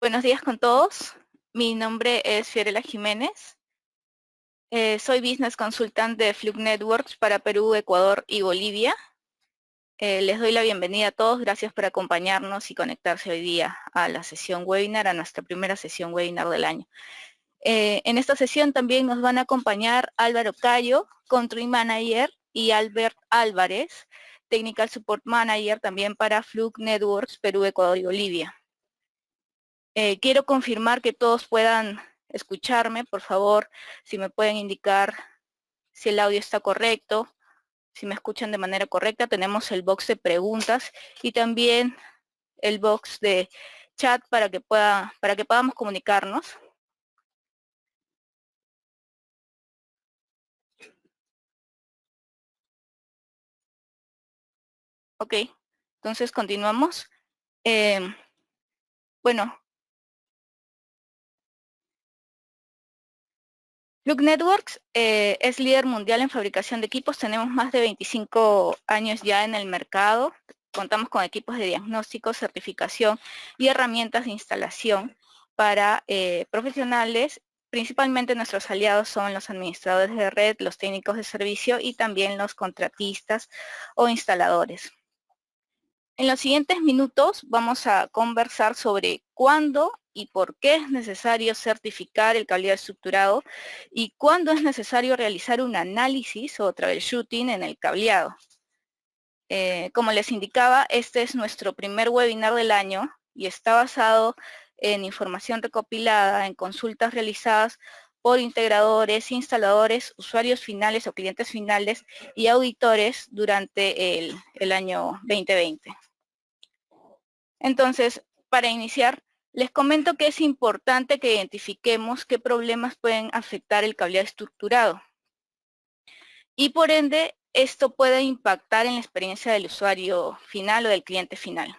Buenos días con todos. Mi nombre es Fiorella Jiménez. Soy Business Consultant de Fluke Networks para Perú, Ecuador y Bolivia. Les doy la bienvenida a todos. Gracias por acompañarnos y conectarse hoy día a la sesión webinar, a nuestra primera sesión webinar del año. En esta sesión también nos van a acompañar Álvaro Cayo, Country Manager, y Albert Álvarez, Technical Support Manager también para Fluke Networks, Perú, Ecuador y Bolivia. Quiero confirmar que todos puedan escucharme, por favor, si me pueden indicar si el audio está correcto, si me escuchan de manera correcta. Tenemos el box de preguntas y también el box de chat para que podamos comunicarnos. Ok, entonces continuamos. Bueno, Fluke Networks es líder mundial en fabricación de equipos. Tenemos más de 25 años ya en el mercado. Contamos con equipos de diagnóstico, certificación y herramientas de instalación para profesionales. Principalmente nuestros aliados son los administradores de red, los técnicos de servicio y también los contratistas o instaladores. En los siguientes minutos vamos a conversar sobre cuándo y por qué es necesario certificar el cableado estructurado y cuándo es necesario realizar un análisis o troubleshooting en el cableado. Como les indicaba, este es nuestro primer webinar del año y está basado en información recopilada, en consultas realizadas por integradores, instaladores, usuarios finales o clientes finales y auditores durante el año 2020. Entonces, para iniciar, les comento que es importante que identifiquemos qué problemas pueden afectar el cableado estructurado. Y por ende, esto puede impactar en la experiencia del usuario final o del cliente final.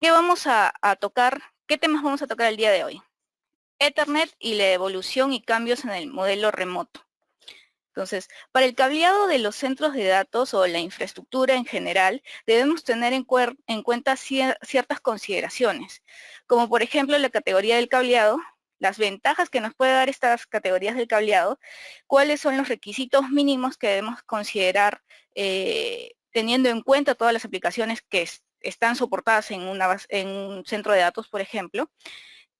¿Qué vamos a tocar? ¿Qué temas vamos a tocar el día de hoy? Ethernet y la evolución y cambios en el modelo remoto. Entonces, para el cableado de los centros de datos o la infraestructura en general, debemos tener en cuenta ciertas consideraciones, como por ejemplo la categoría del cableado, las ventajas que nos puede dar estas categorías del cableado, cuáles son los requisitos mínimos que debemos considerar teniendo en cuenta todas las aplicaciones que están soportadas en un centro de datos, por ejemplo.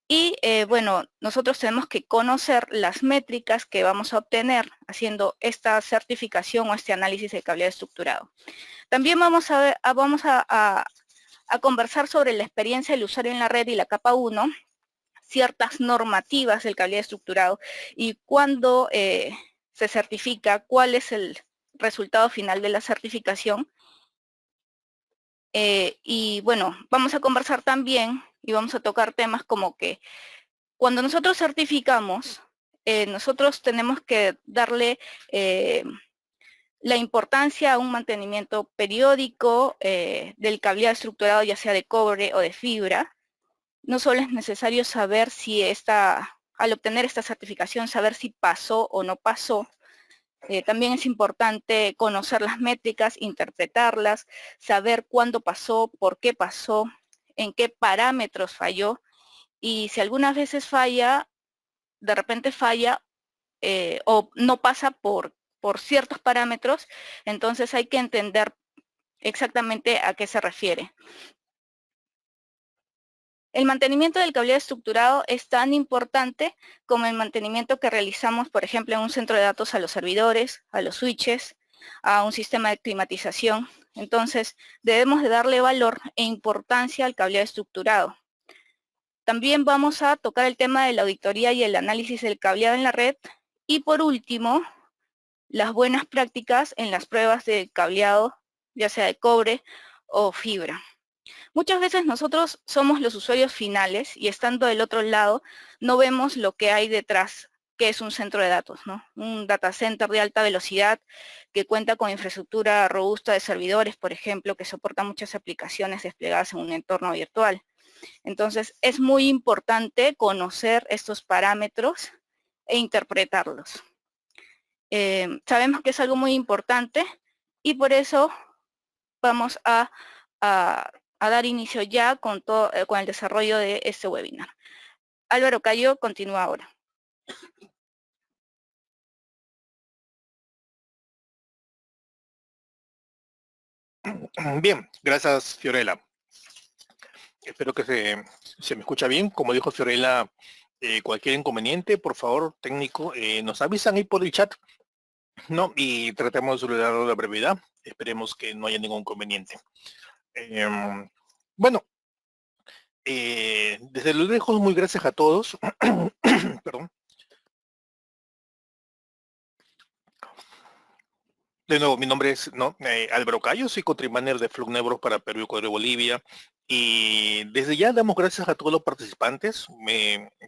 Y bueno, nosotros tenemos que conocer las métricas que vamos a obtener haciendo esta certificación o este análisis de cableado estructurado. También vamos a conversar sobre la experiencia del usuario en la red y la capa 1, ciertas normativas del cableado estructurado y cuándo se certifica, cuál es el resultado final de la certificación. Y bueno, vamos a conversar también y vamos a tocar temas como que cuando nosotros certificamos, nosotros tenemos que darle la importancia a un mantenimiento periódico del cableado estructurado, ya sea de cobre o de fibra. No solo es necesario saber si al obtener esta certificación, saber si pasó o no pasó. También es importante conocer las métricas, interpretarlas, saber cuándo pasó, por qué pasó, en qué parámetros falló, y si algunas veces falla, de repente falla o no pasa por ciertos parámetros, entonces hay que entender exactamente a qué se refiere. El mantenimiento del cableado estructurado es tan importante como el mantenimiento que realizamos, por ejemplo, en un centro de datos a los servidores, a los switches, a un sistema de climatización. Entonces, debemos de darle valor e importancia al cableado estructurado. También vamos a tocar el tema de la auditoría y el análisis del cableado en la red. Y por último, las buenas prácticas en las pruebas de cableado, ya sea de cobre o fibra. Muchas veces nosotros somos los usuarios finales y estando del otro lado no vemos lo que hay detrás, que es un centro de datos, ¿no? Un data center de alta velocidad que cuenta con infraestructura robusta de servidores, por ejemplo, que soporta muchas aplicaciones desplegadas en un entorno virtual. Entonces, es muy importante conocer estos parámetros e interpretarlos. Sabemos que es algo muy importante y por eso vamos a a dar inicio ya con el desarrollo de este webinar. Álvaro Cayo continúa ahora. Bien, gracias Fiorella. Espero que se me escucha bien. Como dijo Fiorella, cualquier inconveniente, por favor, técnico, nos avisan ahí por el chat, ¿no? Y tratemos de solucionarlo a la brevedad. Esperemos que no haya ningún inconveniente. Bueno, desde lo lejos, muy gracias a todos. Perdón. De nuevo, mi nombre es Álvaro Cayo, soy country manager de Flugnebros para Perú, Ecuador y Bolivia. Y desde ya damos gracias a todos los participantes.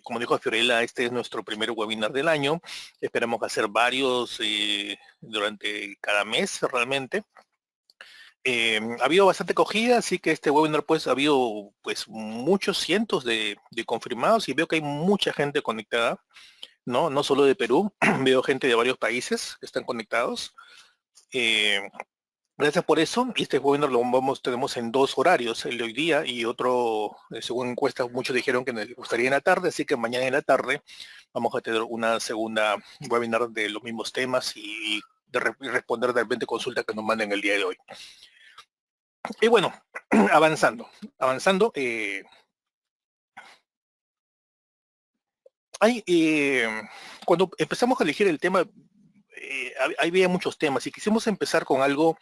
Como dijo Fiorella, este es nuestro primer webinar del año. Esperamos hacer varios durante cada mes realmente. Ha habido bastante acogida, así que este webinar pues ha habido pues muchos cientos de confirmados y veo que hay mucha gente conectada, ¿no? No solo de Perú, veo gente de varios países que están conectados. Gracias por eso. Y este webinar tenemos en 2 horarios, el de hoy día y otro, según encuestas, muchos dijeron que les gustaría en la tarde, así que mañana en la tarde vamos a tener una segunda webinar de los mismos temas y responder de repente consultas que nos manden el día de hoy. Y bueno, avanzando. Cuando empezamos a elegir el tema, había muchos temas y quisimos empezar con algo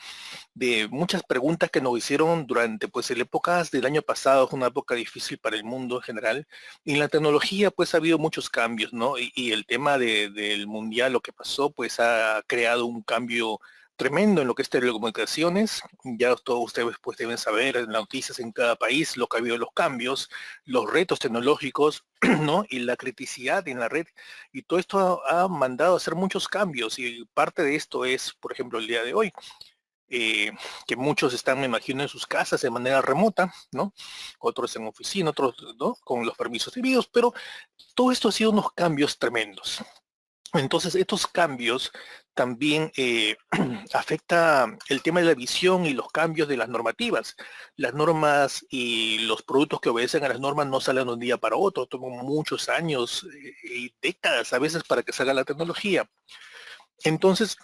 de muchas preguntas que nos hicieron durante pues el épocas del año pasado, fue una época difícil para el mundo en general, y en la tecnología pues ha habido muchos cambios, ¿no? Y el tema del mundial, lo que pasó, pues ha creado un cambio tremendo en lo que es telecomunicaciones. Ya todos ustedes pues deben saber en las noticias en cada país lo que ha habido, los cambios, los retos tecnológicos, ¿no? Y la criticidad en la red, y todo esto ha mandado a hacer muchos cambios, y parte de esto es, por ejemplo, el día de hoy, que muchos están, me imagino, en sus casas de manera remota, ¿no? Otros en oficina, otros, ¿no? Con los permisos debidos, pero todo esto ha sido unos cambios tremendos. Entonces, estos cambios también afecta el tema de la visión y los cambios de las normativas. Las normas y los productos que obedecen a las normas no salen de un día para otro, toman muchos años y décadas a veces para que salga la tecnología. Entonces,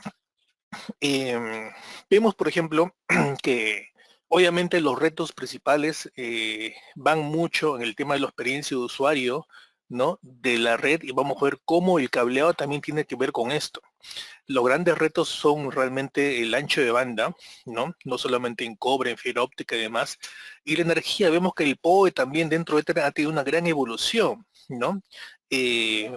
vemos, por ejemplo, que obviamente los retos principales van mucho en el tema de la experiencia de usuario, ¿no? De la red, y vamos a ver cómo el cableado también tiene que ver con esto. Los grandes retos son realmente el ancho de banda, ¿no? No solamente en cobre, en fibra óptica y demás. Y la energía, vemos que el PoE también dentro de Ethernet ha tenido una gran evolución, ¿no? Y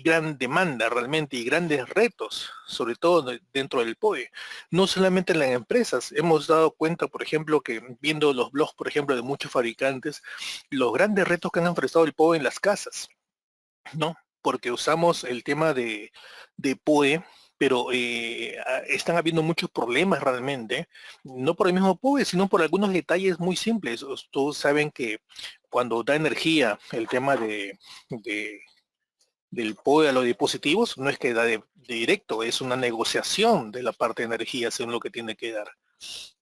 gran demanda realmente, y grandes retos, sobre todo dentro del PoE. No solamente en las empresas, hemos dado cuenta, por ejemplo, que viendo los blogs, por ejemplo, de muchos fabricantes, los grandes retos que han enfrentado el PoE en las casas, ¿no? Porque usamos el tema de PoE, pero están habiendo muchos problemas realmente, no por el mismo PoE, sino por algunos detalles muy simples. Todos saben que cuando da energía el tema del PoE a los dispositivos, no es que da de directo, es una negociación de la parte de energía según lo que tiene que dar.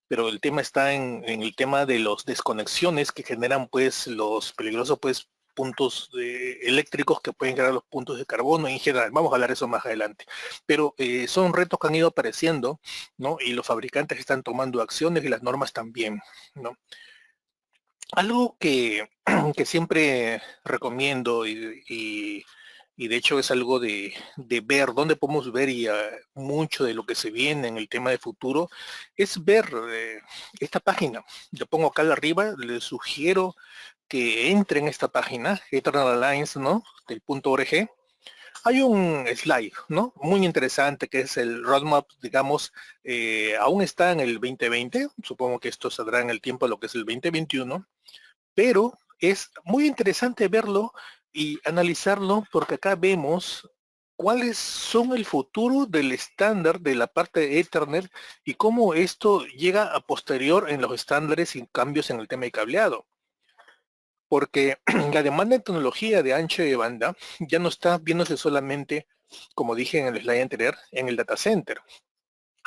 Pero el tema está en el tema de las desconexiones que generan pues los peligrosos pues puntos eléctricos que pueden generar los puntos de carbono en general. Vamos a hablar de eso más adelante. Pero son retos que han ido apareciendo, ¿no? Y los fabricantes están tomando acciones y las normas también, ¿no? Algo que, que siempre recomiendo y de hecho es algo de ver, dónde podemos ver y mucho de lo que se viene en el tema de futuro, es ver esta página. Yo pongo acá arriba, les sugiero que entren en esta página, Eternal Alliance, ¿no? Del .org. Hay un slide, ¿no? Muy interesante que es el roadmap, digamos, aún está en el 2020, supongo que esto saldrá en el tiempo de lo que es el 2021, pero es muy interesante verlo y analizarlo porque acá vemos cuáles son el futuro del estándar de la parte de Ethernet y cómo esto llega a posterior en los estándares y cambios en el tema de cableado. Porque la demanda de tecnología de ancho de banda ya no está viéndose solamente, como dije en el slide anterior, en el data center.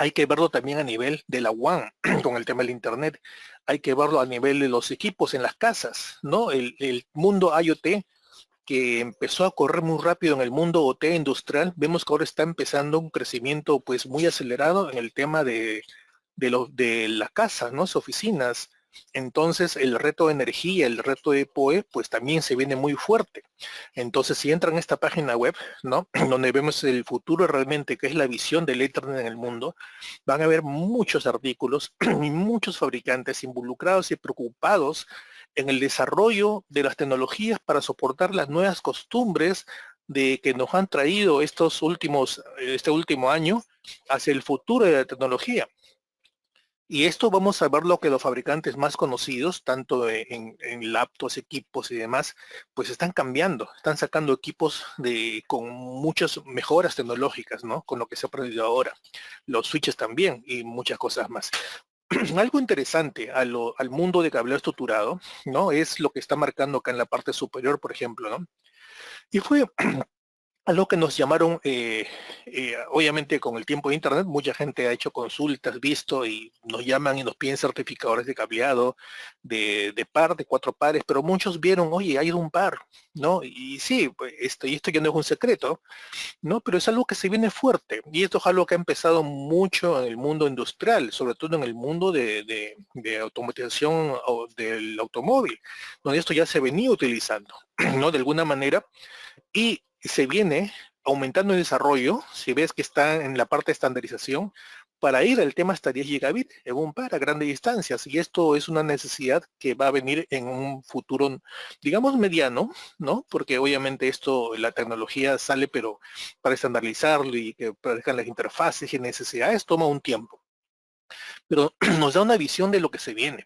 hay que verlo también a nivel de la WAN, con el tema del Internet. Hay que verlo a nivel de los equipos en las casas, ¿no? El mundo IoT que empezó a correr muy rápido en el mundo OT industrial, vemos que ahora está empezando un crecimiento pues muy acelerado en el tema de la casa, ¿no? Las oficinas. Entonces el reto de energía, el reto de POE, pues también se viene muy fuerte. Entonces si entran a esta página web, ¿no? Donde vemos el futuro realmente, que es la visión del Ethernet en el mundo, van a ver muchos artículos y muchos fabricantes involucrados y preocupados en el desarrollo de las tecnologías para soportar las nuevas costumbres de que nos han traído este último año hacia el futuro de la tecnología. Y esto vamos a ver lo que los fabricantes más conocidos, tanto en laptops, equipos y demás, pues están cambiando, están sacando equipos con muchas mejoras tecnológicas, ¿no? Con lo que se ha aprendido ahora. Los switches también y muchas cosas más. Algo interesante al mundo de cableado estructurado, ¿no? Es lo que está marcando acá en la parte superior, por ejemplo, ¿no? Y fue algo que nos llamaron, obviamente con el tiempo de Internet, mucha gente ha hecho consultas, visto y nos llaman y nos piden certificadores de cableado de par, de 4 pares, pero muchos vieron, oye, hay un par, ¿no? Y sí, pues esto ya no es un secreto, ¿no? Pero es algo que se viene fuerte y esto es algo que ha empezado mucho en el mundo industrial, sobre todo en el mundo de automatización del automóvil, donde esto ya se venía utilizando, ¿no? De alguna manera y se viene aumentando el desarrollo, si ves que está en la parte de estandarización, para ir al tema hasta 10 gigabit en un par a grandes distancias. Y esto es una necesidad que va a venir en un futuro, digamos, mediano, ¿no? Porque obviamente la tecnología sale, pero para estandarizarlo y que aparezcan las interfaces y necesidades toma un tiempo. Pero nos da una visión de lo que se viene,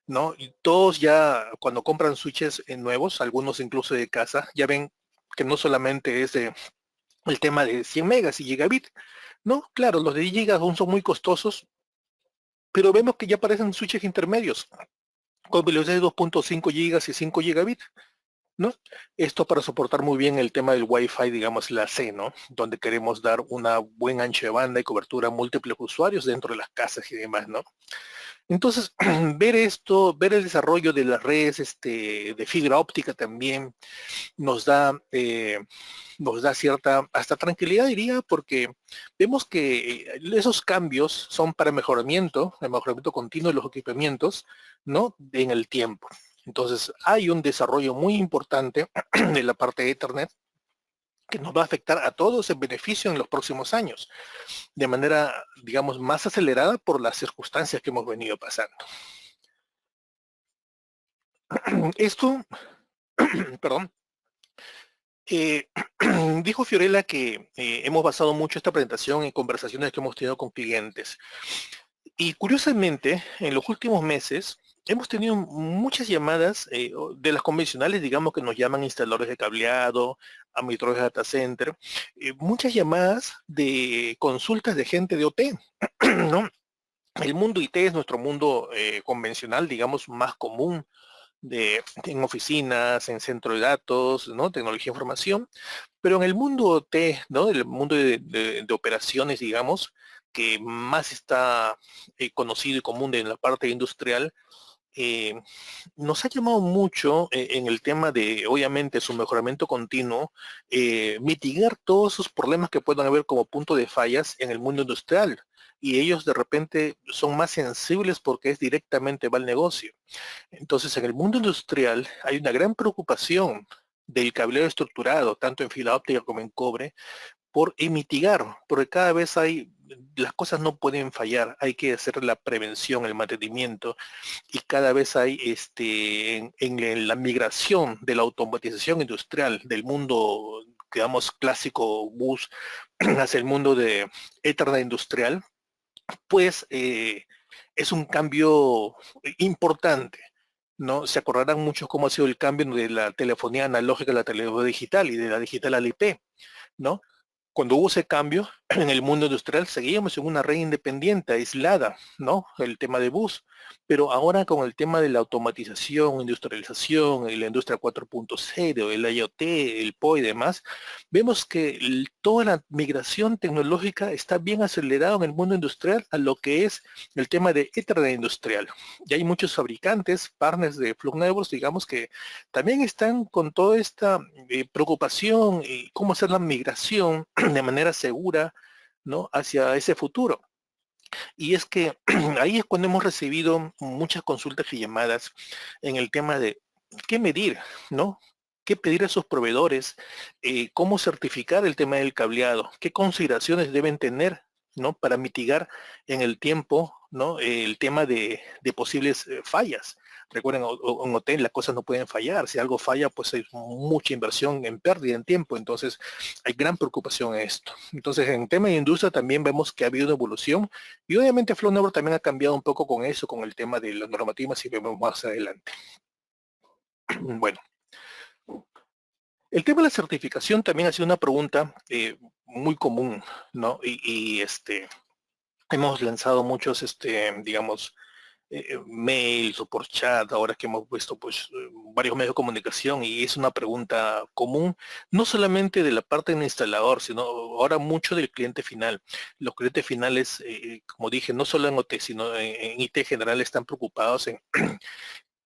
¿no? Y todos ya, cuando compran switches nuevos, algunos incluso de casa, ya ven que no solamente es el tema de 100 megas y gigabit, ¿no? Claro, los de 10 gigas aún son muy costosos, pero vemos que ya aparecen switches intermedios, con velocidades de 2.5 gigas y 5 gigabit, ¿no? Esto para soportar muy bien el tema del Wi-Fi, digamos, la C, ¿no? Donde queremos dar una buen ancho de banda y cobertura a múltiples usuarios dentro de las casas y demás, ¿no? Entonces, ver esto, ver el desarrollo de las redes de fibra óptica también, nos da cierta, hasta tranquilidad diría, porque vemos que esos cambios son para el mejoramiento continuo de los equipamientos, ¿no? En el tiempo. Entonces, hay un desarrollo muy importante de la parte de Ethernet que nos va a afectar a todos en beneficio en los próximos años, de manera, digamos, más acelerada por las circunstancias que hemos venido pasando. Esto, perdón, dijo Fiorella que hemos basado mucho esta presentación en conversaciones que hemos tenido con clientes. Y curiosamente, en los últimos meses, hemos tenido muchas llamadas de las convencionales, digamos que nos llaman instaladores de cableado, administradores de data center, muchas llamadas de consultas de gente de OT, ¿no? El mundo IT es nuestro mundo convencional, digamos, más común en oficinas, en centro de datos, ¿no? Tecnología de información, pero en el mundo T, ¿no? El mundo de operaciones, digamos, que más está conocido y común en la parte industrial, eh, nos ha llamado mucho en el tema de, obviamente, su mejoramiento continuo, mitigar todos esos problemas que puedan haber como punto de fallas en el mundo industrial. Y ellos de repente son más sensibles porque es directamente va al negocio. Entonces, en el mundo industrial hay una gran preocupación del cableado estructurado, tanto en fibra óptica como en cobre, por mitigar, porque cada vez las cosas no pueden fallar, hay que hacer la prevención, el mantenimiento, y cada vez hay en la migración de la automatización industrial del mundo, digamos, clásico bus hacia el mundo de Ethernet industrial, pues es un cambio importante. ¿No? Se acordarán muchos cómo ha sido el cambio de la telefonía analógica a la telefonía digital y de la digital al IP, ¿no? Cuando hubo ese cambio en el mundo industrial, seguíamos en una red independiente, aislada, ¿no? El tema de bus. pero ahora con el tema de la automatización, industrialización, la industria 4.0, el IoT, el PO y demás, vemos que toda la migración tecnológica está bien acelerada en el mundo industrial a lo que es el tema de Ethernet industrial. Y hay muchos fabricantes, partners de Flow Networks, digamos, que también están con toda esta preocupación y cómo hacer la migración de manera segura, ¿no?, hacia ese futuro. Y es que ahí es cuando hemos recibido muchas consultas y llamadas en el tema de qué medir, ¿no? ¿Qué pedir a sus proveedores? ¿Cómo certificar el tema del cableado? ¿Qué consideraciones deben tener, ¿no?, para mitigar en el tiempo, ¿no?, el tema de posibles fallas? Recuerden, en hotel las cosas no pueden fallar. Si algo falla, pues hay mucha inversión en pérdida en tiempo. Entonces, hay gran preocupación en esto. Entonces, en tema de industria también vemos que ha habido una evolución y obviamente Flow Network también ha cambiado un poco con eso, con el tema de las normativas, y vemos más adelante. Bueno, el tema de la certificación también ha sido una pregunta muy común, ¿no? Hemos lanzado muchos, digamos, mails o por chat, ahora que hemos visto pues varios medios de comunicación, y es una pregunta común, no solamente de la parte del instalador, sino ahora mucho del cliente final. Los clientes finales, como dije, no solo en OT, sino en IT en general, están preocupados en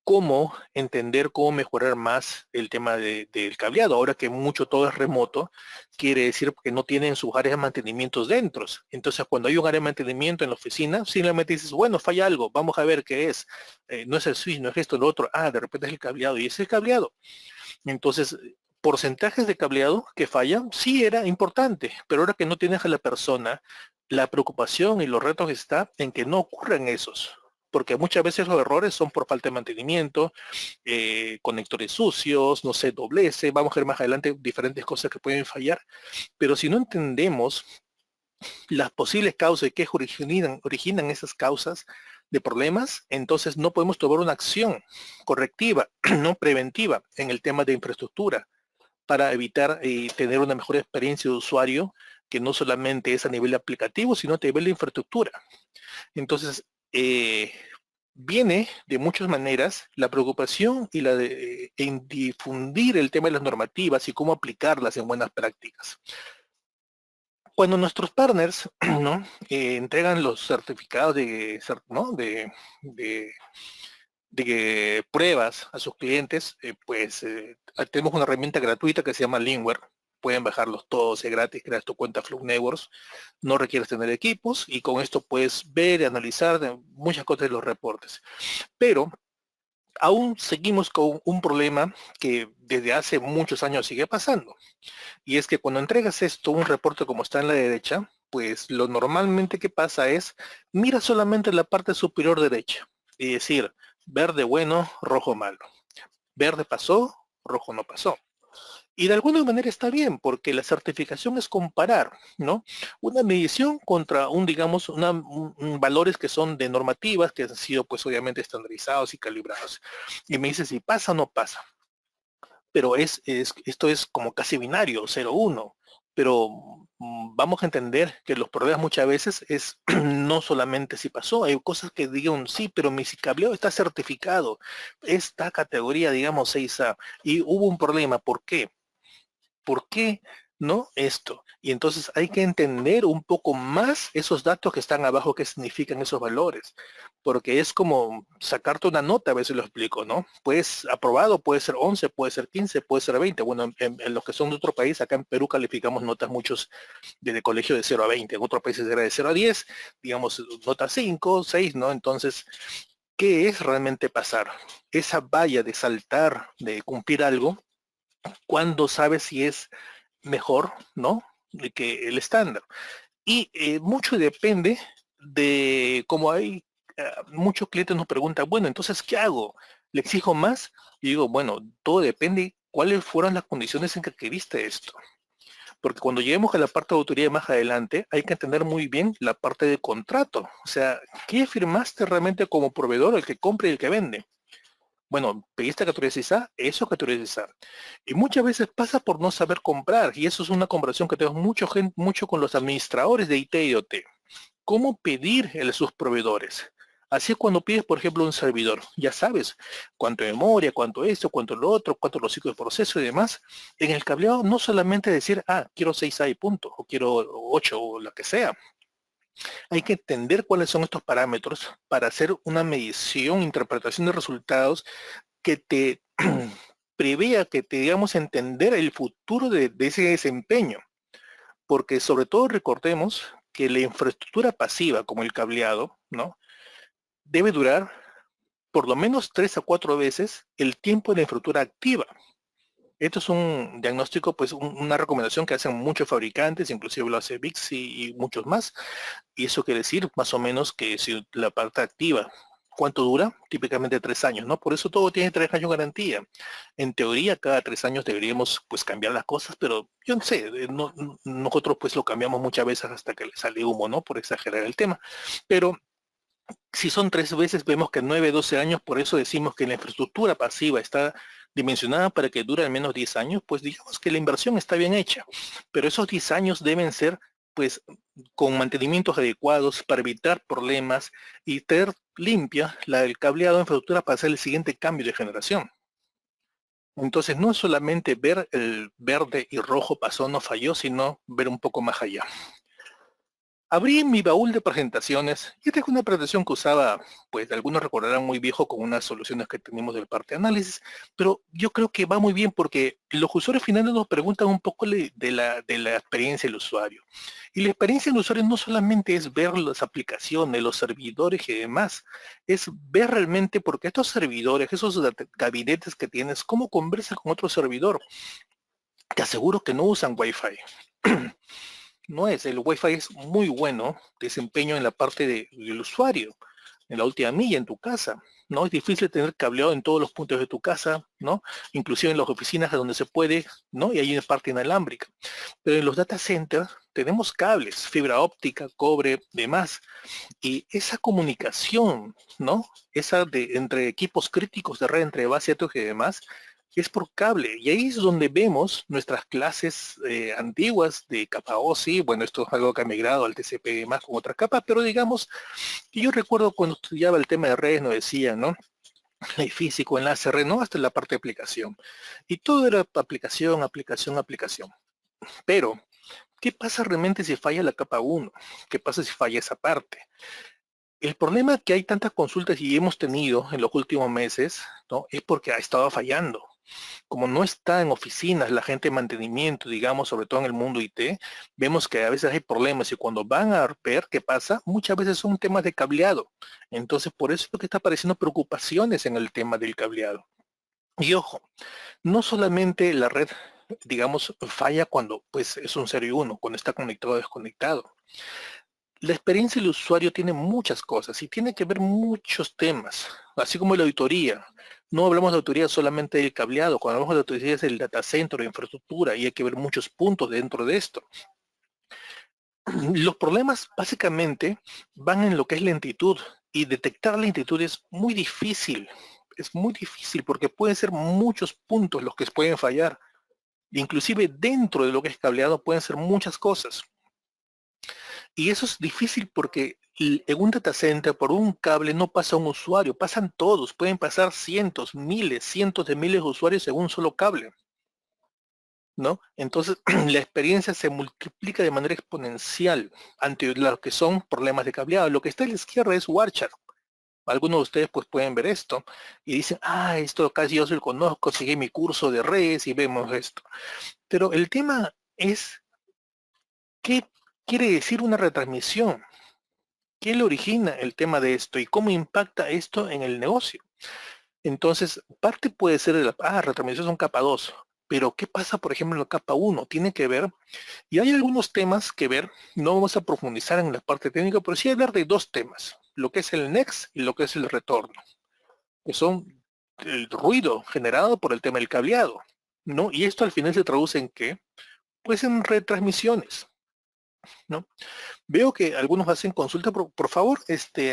cómo entender, cómo mejorar más el tema del cableado. Ahora que mucho todo es remoto, quiere decir que no tienen sus áreas de mantenimiento dentro. Entonces, cuando hay un área de mantenimiento en la oficina, simplemente dices, bueno, falla algo, vamos a ver qué es. No es el switch, no es esto, lo otro. Ah, de repente es el cableado, y es el cableado. Entonces, porcentajes de cableado que fallan, sí era importante, pero ahora que no tienes a la persona, la preocupación y los retos está en que no ocurran esos, porque muchas veces los errores son por falta de mantenimiento, conectores sucios, no sé, doblez, vamos a ver más adelante diferentes cosas que pueden fallar, pero si no entendemos las posibles causas y qué originan esas causas de problemas, entonces no podemos tomar una acción correctiva, no preventiva en el tema de infraestructura para evitar tener una mejor experiencia de usuario, que no solamente es a nivel aplicativo, sino a nivel de infraestructura. Entonces, viene de muchas maneras la preocupación y la de en difundir el tema de las normativas y cómo aplicarlas en buenas prácticas. Cuando nuestros partners, ¿no?, entregan los certificados ¿no?, de pruebas a sus clientes, pues tenemos una herramienta gratuita que se llama Linkware. Pueden bajarlos todos, es gratis, creas tu cuenta Flow Networks, no requieres tener equipos y con esto puedes ver y analizar muchas cosas de los reportes. Pero aún seguimos con un problema que desde hace muchos años sigue pasando. Y es que cuando entregas esto, un reporte como está en la derecha, pues lo normalmente que pasa es, mira solamente la parte superior derecha. Es decir, verde bueno, rojo malo. Verde pasó, rojo no pasó. Y de alguna manera está bien, porque la certificación es comparar, ¿no?, una medición contra digamos, valores que son de normativas, que han sido pues obviamente estandarizados y calibrados. Y me dice si pasa o no pasa. Pero esto es como casi binario, 0-1. Pero vamos a entender que los problemas muchas veces es no solamente si pasó, hay cosas que digan sí, pero mi cableado está certificado, esta categoría, digamos, 6A, y hubo un problema. ¿Por qué? ¿Por qué no esto? Y entonces hay que entender un poco más esos datos que están abajo, qué significan esos valores, porque es como sacarte una nota, a veces lo explico, ¿no? Pues aprobado, puede ser 11, puede ser 15, puede ser 20. Bueno, en los que son de otro país, acá en Perú calificamos notas muchos desde colegio de 0 a 20, en otros países era de 0 a 10, digamos, nota 5, 6, ¿no? Entonces, ¿qué es realmente pasar? Esa valla de saltar, de cumplir algo, cuando sabes si es mejor, ¿no?, de que el estándar. Y mucho depende de cómo hay, muchos clientes nos preguntan, bueno, entonces, ¿qué hago? ¿Le exijo más? Y digo, bueno, todo depende cuáles fueron las condiciones en que adquiriste esto. Porque cuando lleguemos a la parte de autoridad más adelante, hay que entender muy bien la parte de contrato. O sea, ¿qué firmaste realmente como proveedor, el que compra y el que vende? Bueno, pediste categoría 6A, eso es categoría 6A. Y muchas veces pasa por no saber comprar, y eso es una conversación que tengo mucho con los administradores de IT y OT. ¿Cómo pedir a sus proveedores? Así es cuando pides, por ejemplo, un servidor. Ya sabes cuánto memoria, cuánto esto, cuánto lo otro, cuánto los ciclos de proceso y demás. En el cableado no solamente decir, quiero 6A y punto, o quiero 8 o lo que sea. Hay que entender cuáles son estos parámetros para hacer una medición, interpretación de resultados que te prevea, que te digamos entender el futuro de ese desempeño. Porque sobre todo recordemos que la infraestructura pasiva, como el cableado, ¿no? Debe durar por lo menos 3 a 4 veces el tiempo de la infraestructura activa. Esto es un diagnóstico, pues una recomendación que hacen muchos fabricantes, inclusive lo hace VIX y muchos más. Y eso quiere decir más o menos que si la parte activa, ¿cuánto dura? Típicamente 3 años, ¿no? Por eso todo tiene 3 años de garantía. En teoría, cada 3 años deberíamos pues cambiar las cosas, pero yo no sé, nosotros pues lo cambiamos muchas veces hasta que le sale humo, ¿no? Por exagerar el tema. Pero si son 3 veces, vemos que 9, 12 años, por eso decimos que la infraestructura pasiva está dimensionada para que dure al menos 10 años, pues digamos que la inversión está bien hecha, pero esos 10 años deben ser pues con mantenimientos adecuados para evitar problemas y tener limpia el cableado de infraestructura para hacer el siguiente cambio de generación. Entonces no es solamente ver el verde y rojo pasó, no falló, sino ver un poco más allá. Abrí mi baúl de presentaciones y esta es una presentación que usaba, pues algunos recordarán muy viejo con unas soluciones que tenemos del parte de análisis, pero yo creo que va muy bien porque los usuarios finales nos preguntan un poco de la experiencia del usuario. Y la experiencia del usuario no solamente es ver las aplicaciones, los servidores y demás, es ver realmente porque estos servidores, esos gabinetes que tienes, cómo conversan con otro servidor. Te aseguro que no usan Wi-Fi. No es, el Wi-Fi es muy bueno desempeño en la parte del usuario, en la última milla, en tu casa, ¿no? Es difícil tener cableado en todos los puntos de tu casa, ¿no? Inclusive en las oficinas donde se puede, ¿no? Y hay una parte inalámbrica. Pero en los data centers tenemos cables, fibra óptica, cobre, demás. Y esa comunicación, ¿no? Esa entre equipos críticos de red, entre base de datos y demás, es por cable. Y ahí es donde vemos nuestras clases antiguas de capa OSI. Bueno, esto es algo que ha migrado al TCP más con otra capa, pero digamos que yo recuerdo cuando estudiaba el tema de redes, nos decían, ¿no? El físico, enlace, red, ¿no? Hasta la parte de aplicación. Y todo era aplicación, aplicación, aplicación. Pero, ¿qué pasa realmente si falla la capa 1? ¿Qué pasa si falla esa parte? El problema que hay tantas consultas y hemos tenido en los últimos meses, ¿no? Es porque ha estado fallando. Como no está en oficinas la gente de mantenimiento, digamos, sobre todo en el mundo IT, vemos que a veces hay problemas y cuando van a ver qué pasa, muchas veces son temas de cableado. Entonces, por eso es que está apareciendo preocupaciones en el tema del cableado. Y ojo, no solamente la red, digamos, falla cuando pues es un 0 y 1, cuando está conectado o desconectado. La experiencia del usuario tiene muchas cosas y tiene que ver muchos temas, así como la auditoría. No hablamos de auditoría solamente del cableado, cuando hablamos de auditoría es el data center, la infraestructura, y hay que ver muchos puntos dentro de esto. Los problemas básicamente van en lo que es lentitud, y detectar la lentitud es muy difícil porque pueden ser muchos puntos los que pueden fallar. Inclusive dentro de lo que es cableado pueden ser muchas cosas. Y eso es difícil porque en un data center por un cable no pasa un usuario, pasan todos, pueden pasar cientos, miles, cientos de miles de usuarios en un solo cable, ¿no? Entonces la experiencia se multiplica de manera exponencial ante lo que son problemas de cableado. Lo que está a la izquierda es Warchar. Algunos de ustedes pues pueden ver esto y dicen, esto casi yo se lo conozco, seguí mi curso de redes y vemos esto. Pero el tema es, ¿qué quiere decir una retransmisión? ¿Qué le origina el tema de esto y cómo impacta esto en el negocio? Entonces, parte puede ser de retransmisión son capa 2, pero ¿qué pasa, por ejemplo, en la capa 1? Tiene que ver, y hay algunos temas que ver, no vamos a profundizar en la parte técnica, pero sí hablar de dos temas, lo que es el next y lo que es el retorno, que son el ruido generado por el tema del cableado, ¿no? Y esto al final se traduce en ¿qué? Pues en retransmisiones, ¿no? Veo que algunos hacen consulta, por favor,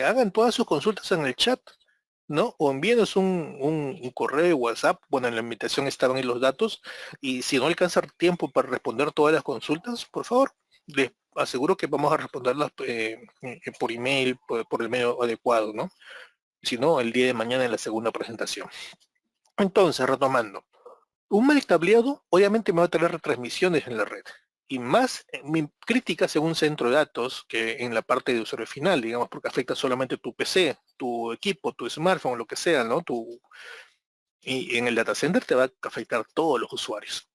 hagan todas sus consultas en el chat, ¿no? O envíenos un correo, WhatsApp, bueno, en la invitación estaban ahí los datos, y si no alcanza tiempo para responder todas las consultas, por favor, les aseguro que vamos a responderlas por email, por el medio adecuado, ¿no? Si no, el día de mañana en la segunda presentación. Entonces, retomando, un mal cableado obviamente me va a tener retransmisiones en la red. Y más mi crítica según centro de datos que en la parte de usuario final, digamos, porque afecta solamente tu PC, tu equipo, tu smartphone, lo que sea, ¿no? Y en el data center te va a afectar a todos los usuarios.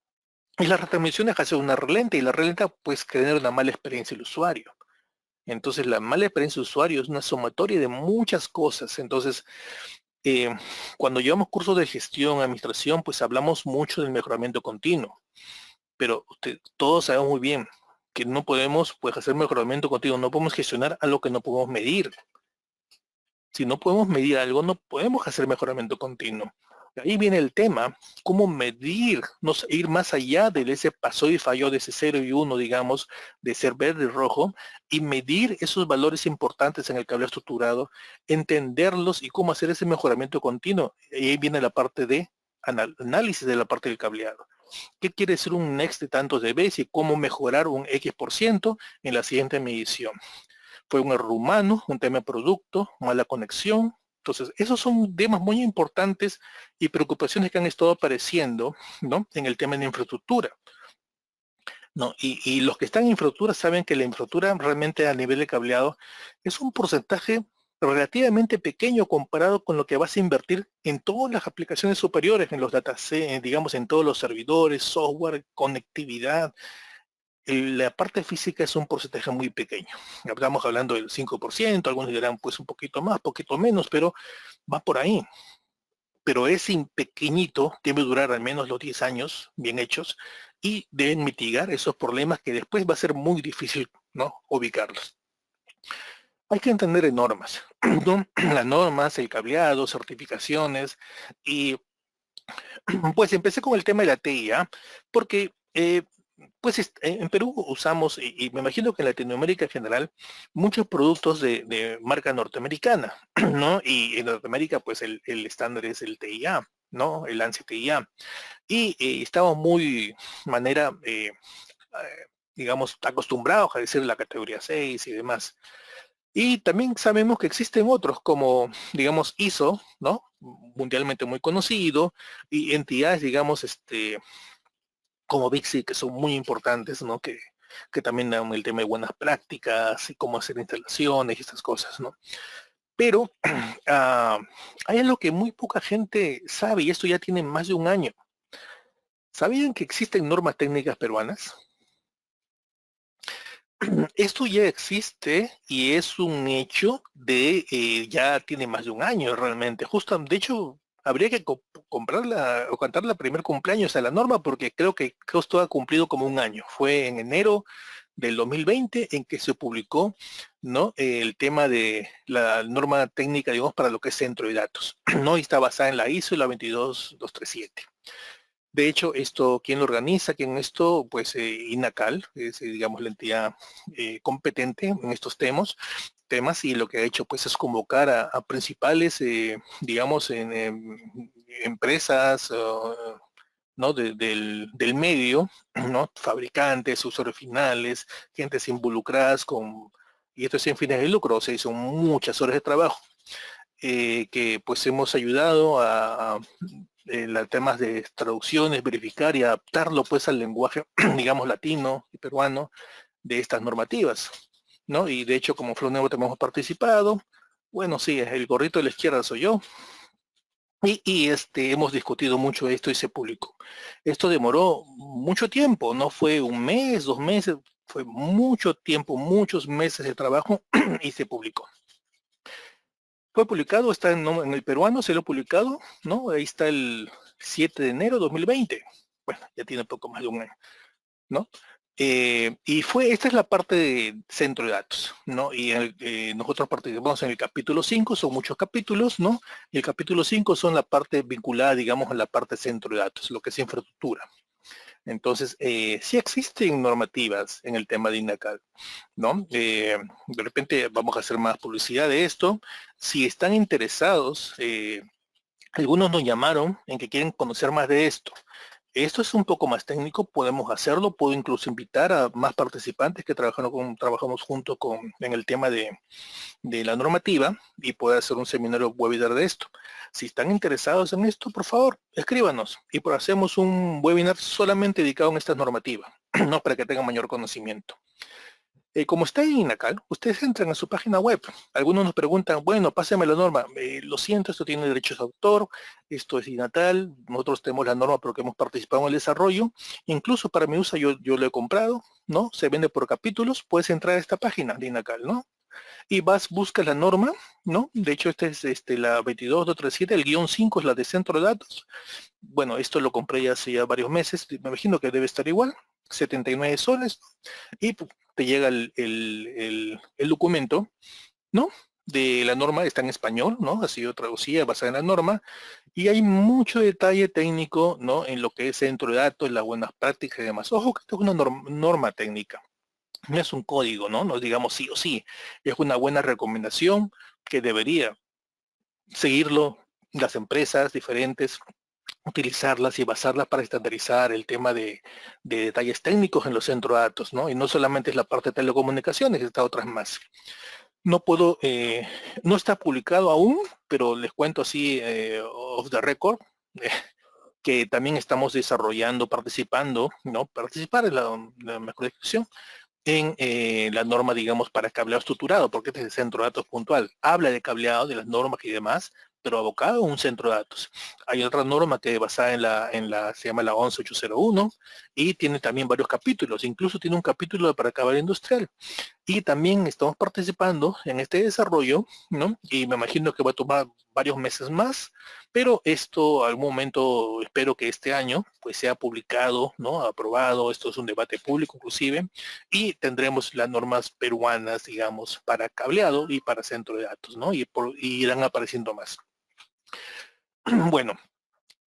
Y las retransmisiones hacen una relenta y la relenta pues genera una mala experiencia del usuario. Entonces la mala experiencia del usuario es una sumatoria de muchas cosas. Entonces, eh, cuando llevamos cursos de gestión, administración, pues hablamos mucho del mejoramiento continuo. Pero todos sabemos muy bien que no podemos pues hacer mejoramiento continuo, no podemos gestionar algo que no podemos medir. Si no podemos medir algo, no podemos hacer mejoramiento continuo. Ahí viene el tema, cómo medir, no sé, ir más allá de ese pasó y falló de ese 0 y 1, digamos, de ser verde y rojo, y medir esos valores importantes en el cableado estructurado, entenderlos y cómo hacer ese mejoramiento continuo. Y ahí viene la parte de análisis de la parte del cableado. ¿Qué quiere decir un next de tantos dB y cómo mejorar un X% en la siguiente medición? Fue un error humano, un tema de producto, mala conexión. Entonces, esos son temas muy importantes y preocupaciones que han estado apareciendo, ¿no? En el tema de infraestructura. ¿No? Y los que están en infraestructura saben que la infraestructura realmente a nivel de cableado es un porcentaje relativamente pequeño comparado con lo que vas a invertir en todas las aplicaciones superiores, en los digamos, en todos los servidores, software, conectividad. La parte física es un porcentaje muy pequeño. Estamos hablando del 5%, algunos dirán pues un poquito más, poquito menos, pero va por ahí. Pero ese pequeñito debe durar al menos los 10 años bien hechos y deben mitigar esos problemas que después va a ser muy difícil, ¿no? Ubicarlos. Hay que entender en normas, ¿no? Las normas, el cableado, certificaciones y pues empecé con el tema de la TIA porque pues en Perú usamos, y me imagino que en Latinoamérica en general, muchos productos de marca norteamericana, ¿no? Y en Norteamérica, pues el estándar es el TIA, ¿no? El ANSI TIA. Y estamos muy, manera, digamos, acostumbrados a decir la categoría 6 y demás. Y también sabemos que existen otros como, digamos, ISO, ¿no? Mundialmente muy conocido, y entidades, digamos, como Bixi, que son muy importantes, ¿no? Que también dan el tema de buenas prácticas y cómo hacer instalaciones y estas cosas, ¿no? Pero hay algo que muy poca gente sabe y esto ya tiene más de un año. ¿Sabían que existen normas técnicas peruanas? Esto ya existe y es un hecho de, ya tiene más de un año realmente. Justo, de hecho, habría que comprarla o cantar la primer cumpleaños a la norma porque creo que justo ha cumplido como un año. Fue en enero del 2020 en que se publicó, ¿no? El tema de la norma técnica, digamos, para lo que es centro de datos, ¿no? Y está basada en la ISO y la 22237. De hecho, ¿quién lo organiza? ¿Quién esto? Pues INACAL, es, digamos, la entidad competente en estos temas, y lo que ha hecho pues es convocar a principales, digamos, empresas, ¿no? Del medio, ¿no? Fabricantes, usuarios finales, gentes involucradas y esto es sin fines de lucro, o sea, son muchas horas de trabajo. Que pues hemos ayudado a temas de traducciones, verificar y adaptarlo pues al lenguaje, digamos, latino y peruano de estas normativas, ¿no? Y de hecho, como Flow Nuevo también hemos participado. Bueno, sí, el gorrito de la izquierda soy yo. Y hemos discutido mucho esto y se publicó. Esto demoró mucho tiempo, no fue un mes, 2 meses, fue mucho tiempo, muchos meses de trabajo y se publicó. Fue publicado, está en el peruano, se lo ha publicado, ¿no? Ahí está el 7 de enero de 2020. Bueno, ya tiene poco más de un año, ¿no? Esta es la parte de centro de datos, ¿no? Y nosotros participamos en el capítulo 5, son muchos capítulos, ¿no? Y el capítulo 5 son la parte vinculada, digamos, a la parte centro de datos, lo que es infraestructura. Entonces, sí existen normativas en el tema de INACAL, ¿no? De repente vamos a hacer más publicidad de esto. Si están interesados, algunos nos llamaron en que quieren conocer más de esto. Esto es un poco más técnico, podemos hacerlo, puedo incluso invitar a más participantes que trabajamos juntos en el tema de la normativa y puede hacer un seminario webinar de esto. Si están interesados en esto, por favor, escríbanos y hacemos un webinar solamente dedicado a esta normativa, ¿no? Para que tengan mayor conocimiento. Como está en INACAL, ustedes entran a su página web. Algunos nos preguntan, bueno, pásame la norma. Lo siento, esto tiene derechos de autor, esto es INATAL, nosotros tenemos la norma porque hemos participado en el desarrollo. Incluso para mi uso yo lo he comprado, ¿no? Se vende por capítulos, puedes entrar a esta página de INACAL, ¿no? Y buscas la norma, ¿no? De hecho, esta es la 22237, el guión 5 es la de centro de datos. Bueno, esto lo compré ya hace ya varios meses, me imagino que debe estar igual, 79 soles, y te llega el documento, ¿no? De la norma, está en español, ¿no? Ha sido traducida, basada en la norma, y hay mucho detalle técnico, ¿no? En lo que es centro de datos, las buenas prácticas y demás. Ojo que esto es una norma técnica. No es un código, ¿no? No digamos sí o sí. Es una buena recomendación que debería seguirlo las empresas diferentes, utilizarlas y basarlas para estandarizar el tema de detalles técnicos en los centros de datos, ¿no? Y no solamente es la parte de telecomunicaciones, está otras más. No puedo, no está publicado aún, pero les cuento así off the record, que también estamos desarrollando, participando, ¿no? Participar es la mejor descripción, en la norma, digamos, para cableado estructurado, porque este es el centro de datos puntual. Habla de cableado, de las normas y demás, pero abocado a un centro de datos. Hay otra norma que es basada se llama la 11801, y tiene también varios capítulos, incluso tiene un capítulo para cableado industrial. Y también estamos participando en este desarrollo, ¿no? Y me imagino que va a tomar varios meses más, pero esto algún momento, espero que este año, pues sea publicado, ¿no? Aprobado, esto es un debate público inclusive, y tendremos las normas peruanas, digamos, para cableado y para centro de datos, ¿no? Y irán apareciendo más. Bueno,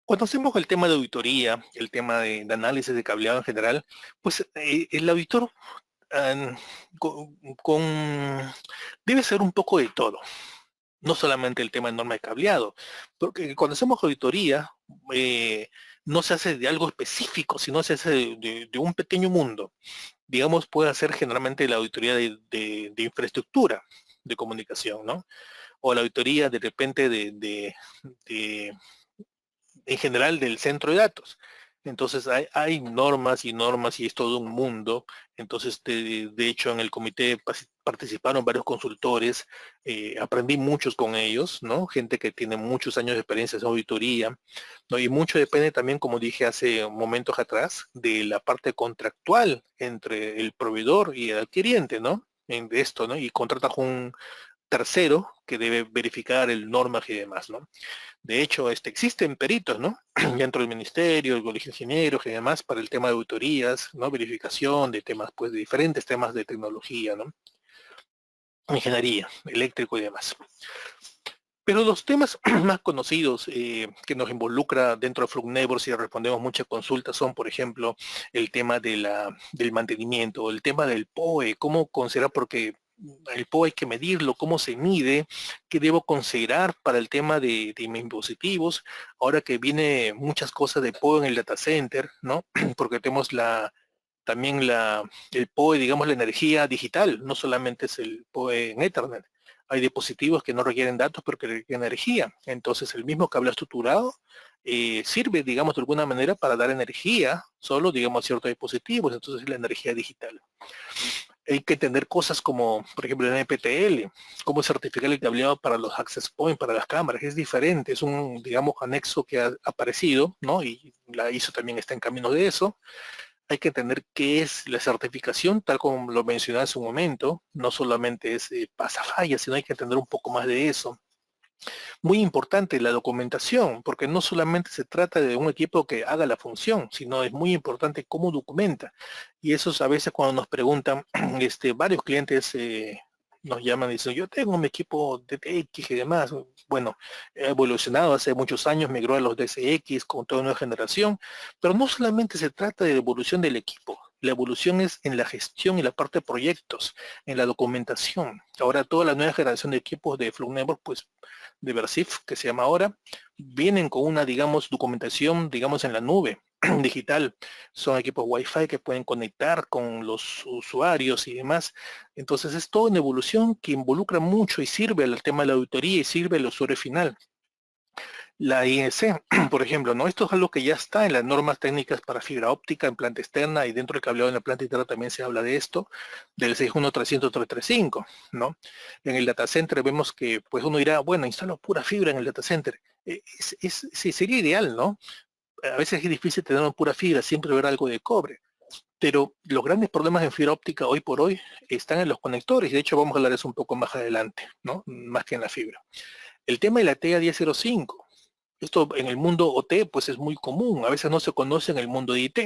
cuando hacemos el tema de auditoría, el tema de análisis de cableado en general, pues el auditor ah, debe ser un poco de todo, no solamente el tema de norma de cableado, porque cuando hacemos auditoría no se hace de algo específico, sino se hace de un pequeño mundo. Digamos, puede hacer generalmente la auditoría de infraestructura de comunicación, ¿no? O la auditoría de repente en general del centro de datos. Entonces hay normas y normas y es todo un mundo. Entonces, de hecho, en el comité participaron varios consultores, aprendí muchos con ellos, ¿no? Gente que tiene muchos años de experiencia en auditoría, ¿no? Y mucho depende también, como dije hace momentos atrás, de la parte contractual entre el proveedor y el adquiriente, ¿no? De esto, ¿no? Y contrata con un tercero que debe verificar el normas y demás, ¿no? De hecho, existen peritos, ¿no? Dentro del ministerio, el colegio de ingenieros y demás para el tema de auditorías, ¿no? Verificación de temas, pues, de diferentes temas de tecnología, ¿no? Ingeniería, eléctrico y demás. Pero los temas más conocidos que nos involucra dentro de Flugneighbor, si respondemos muchas consultas, son, por ejemplo, el tema del mantenimiento, el tema del POE, cómo considerar, porque el POE hay que medirlo, cómo se mide, qué debo considerar para el tema de mis dispositivos, ahora que viene muchas cosas de POE en el data center, ¿no? Porque tenemos también el POE, digamos, la energía digital, no solamente es el POE en Ethernet. Hay dispositivos que no requieren datos, pero que requieren energía. Entonces, el mismo cable estructurado sirve, digamos, de alguna manera para dar energía solo, digamos, a ciertos dispositivos. Entonces, la energía digital. Hay que entender cosas como, por ejemplo, el NPTL, cómo certificar el cableado para los access points, para las cámaras. Es diferente, es un, digamos, anexo que ha aparecido, ¿no? Y la ISO también está en camino de eso. Hay que entender qué es la certificación, tal como lo mencioné hace un momento. No solamente es pasafalla, sino hay que entender un poco más de eso. Muy importante la documentación, porque no solamente se trata de un equipo que haga la función, sino es muy importante cómo documenta. Y eso es a veces cuando nos preguntan, varios clientes nos llaman y dicen, yo tengo mi equipo DTX y demás. Bueno, he evolucionado hace muchos años, migró a los DCX con toda nueva generación, pero no solamente se trata de la evolución del equipo, la evolución es en la gestión y la parte de proyectos, en la documentación. Ahora toda la nueva generación de equipos de Flugneighbor, pues de Versif, que se llama ahora, vienen con una, digamos, documentación, digamos, en la nube. digital, son equipos Wi-Fi que pueden conectar con los usuarios y demás. Entonces es toda una evolución que involucra mucho y sirve al tema de la auditoría y sirve al usuario final. La IEC, por ejemplo, ¿no? Esto es algo que ya está en las normas técnicas para fibra óptica en planta externa y dentro del cableado en la planta interna también se habla de esto, del 6130335, ¿no? En el data center vemos que pues uno dirá, bueno, instalo pura fibra en el data center. Sí, sería ideal, ¿no? A veces es difícil tener una pura fibra, siempre habrá algo de cobre. Pero los grandes problemas en fibra óptica hoy por hoy están en los conectores, y de hecho vamos a hablar de eso un poco más adelante, ¿no? Más que en la fibra. El tema de la TEA 1005. Esto en el mundo OT pues es muy común, a veces no se conoce en el mundo de IT,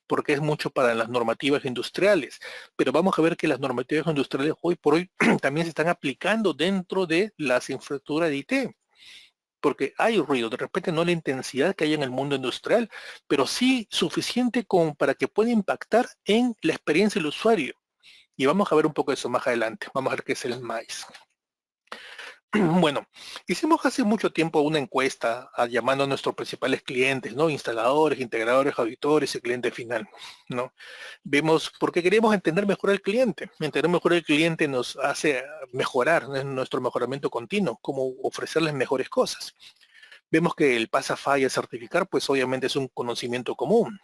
porque es mucho para las normativas industriales, pero vamos a ver que las normativas industriales hoy por hoy también se están aplicando dentro de las infraestructuras de IT, porque hay ruido, de repente no la intensidad que hay en el mundo industrial, pero sí suficiente como para que pueda impactar en la experiencia del usuario. Y vamos a ver un poco de eso más adelante, vamos a ver qué es el MAIS. Bueno, hicimos hace mucho tiempo una encuesta llamando a nuestros principales clientes, ¿no? Instaladores, integradores, auditores y cliente final, ¿no? Vemos, porque queremos entender mejor al cliente. Entender mejor al cliente nos hace mejorar, ¿no? Nuestro mejoramiento continuo, cómo ofrecerles mejores cosas. Vemos que el pasa falla certificar, pues obviamente es un conocimiento común.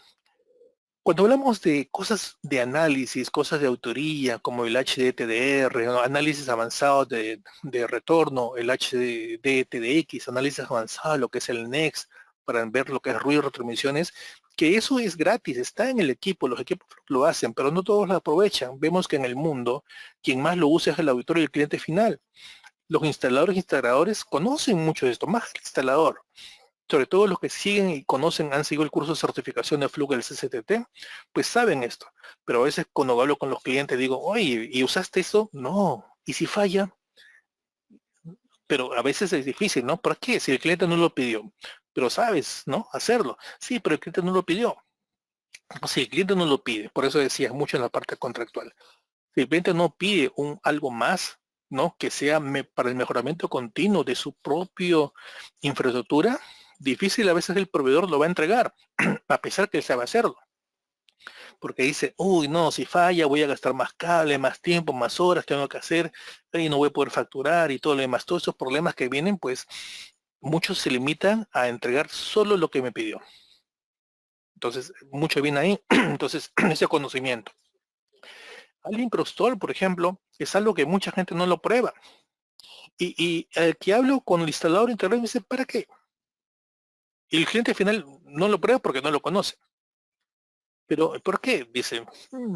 Cuando hablamos de cosas de análisis, cosas de autoría, como el HDTDR, ¿no? Análisis avanzado de retorno, el HDTDX, análisis avanzado, lo que es el NEXT, para ver lo que es ruido y retransmisiones, que eso es gratis, está en el equipo, los equipos lo hacen, pero no todos lo aprovechan. Vemos que en el mundo, quien más lo usa es el auditor y el cliente final. Los instaladores e instaladores conocen mucho de esto, más que el instalador. Sobre todo los que siguen y conocen, han seguido el curso de certificación de Fluke del CCTT, pues saben esto. Pero a veces cuando hablo con los clientes digo, oye, ¿y usaste eso? No. ¿Y si falla? Pero a veces es difícil, ¿no? ¿Por qué? Si el cliente no lo pidió. Pero sabes, ¿no? Hacerlo. Sí, pero el cliente no lo pidió. Si el cliente no lo pide, por eso decía mucho en la parte contractual. Si el cliente no pide algo más, ¿no? Que sea para el mejoramiento continuo de su propio infraestructura, difícil a veces el proveedor lo va a entregar, a pesar que él sabe hacerlo. Porque dice, uy, no, si falla voy a gastar más cable, más tiempo, más horas tengo que hacer, y no voy a poder facturar y todo lo demás. Todos esos problemas que vienen, pues muchos se limitan a entregar solo lo que me pidió. Entonces, mucho viene ahí. Entonces, ese conocimiento. Alguien Crostol, por ejemplo, es algo que mucha gente no lo prueba. Y el que hablo con el instalador integral me dice, ¿para qué? Y el cliente final no lo prueba porque no lo conoce. Pero, ¿por qué? Dice,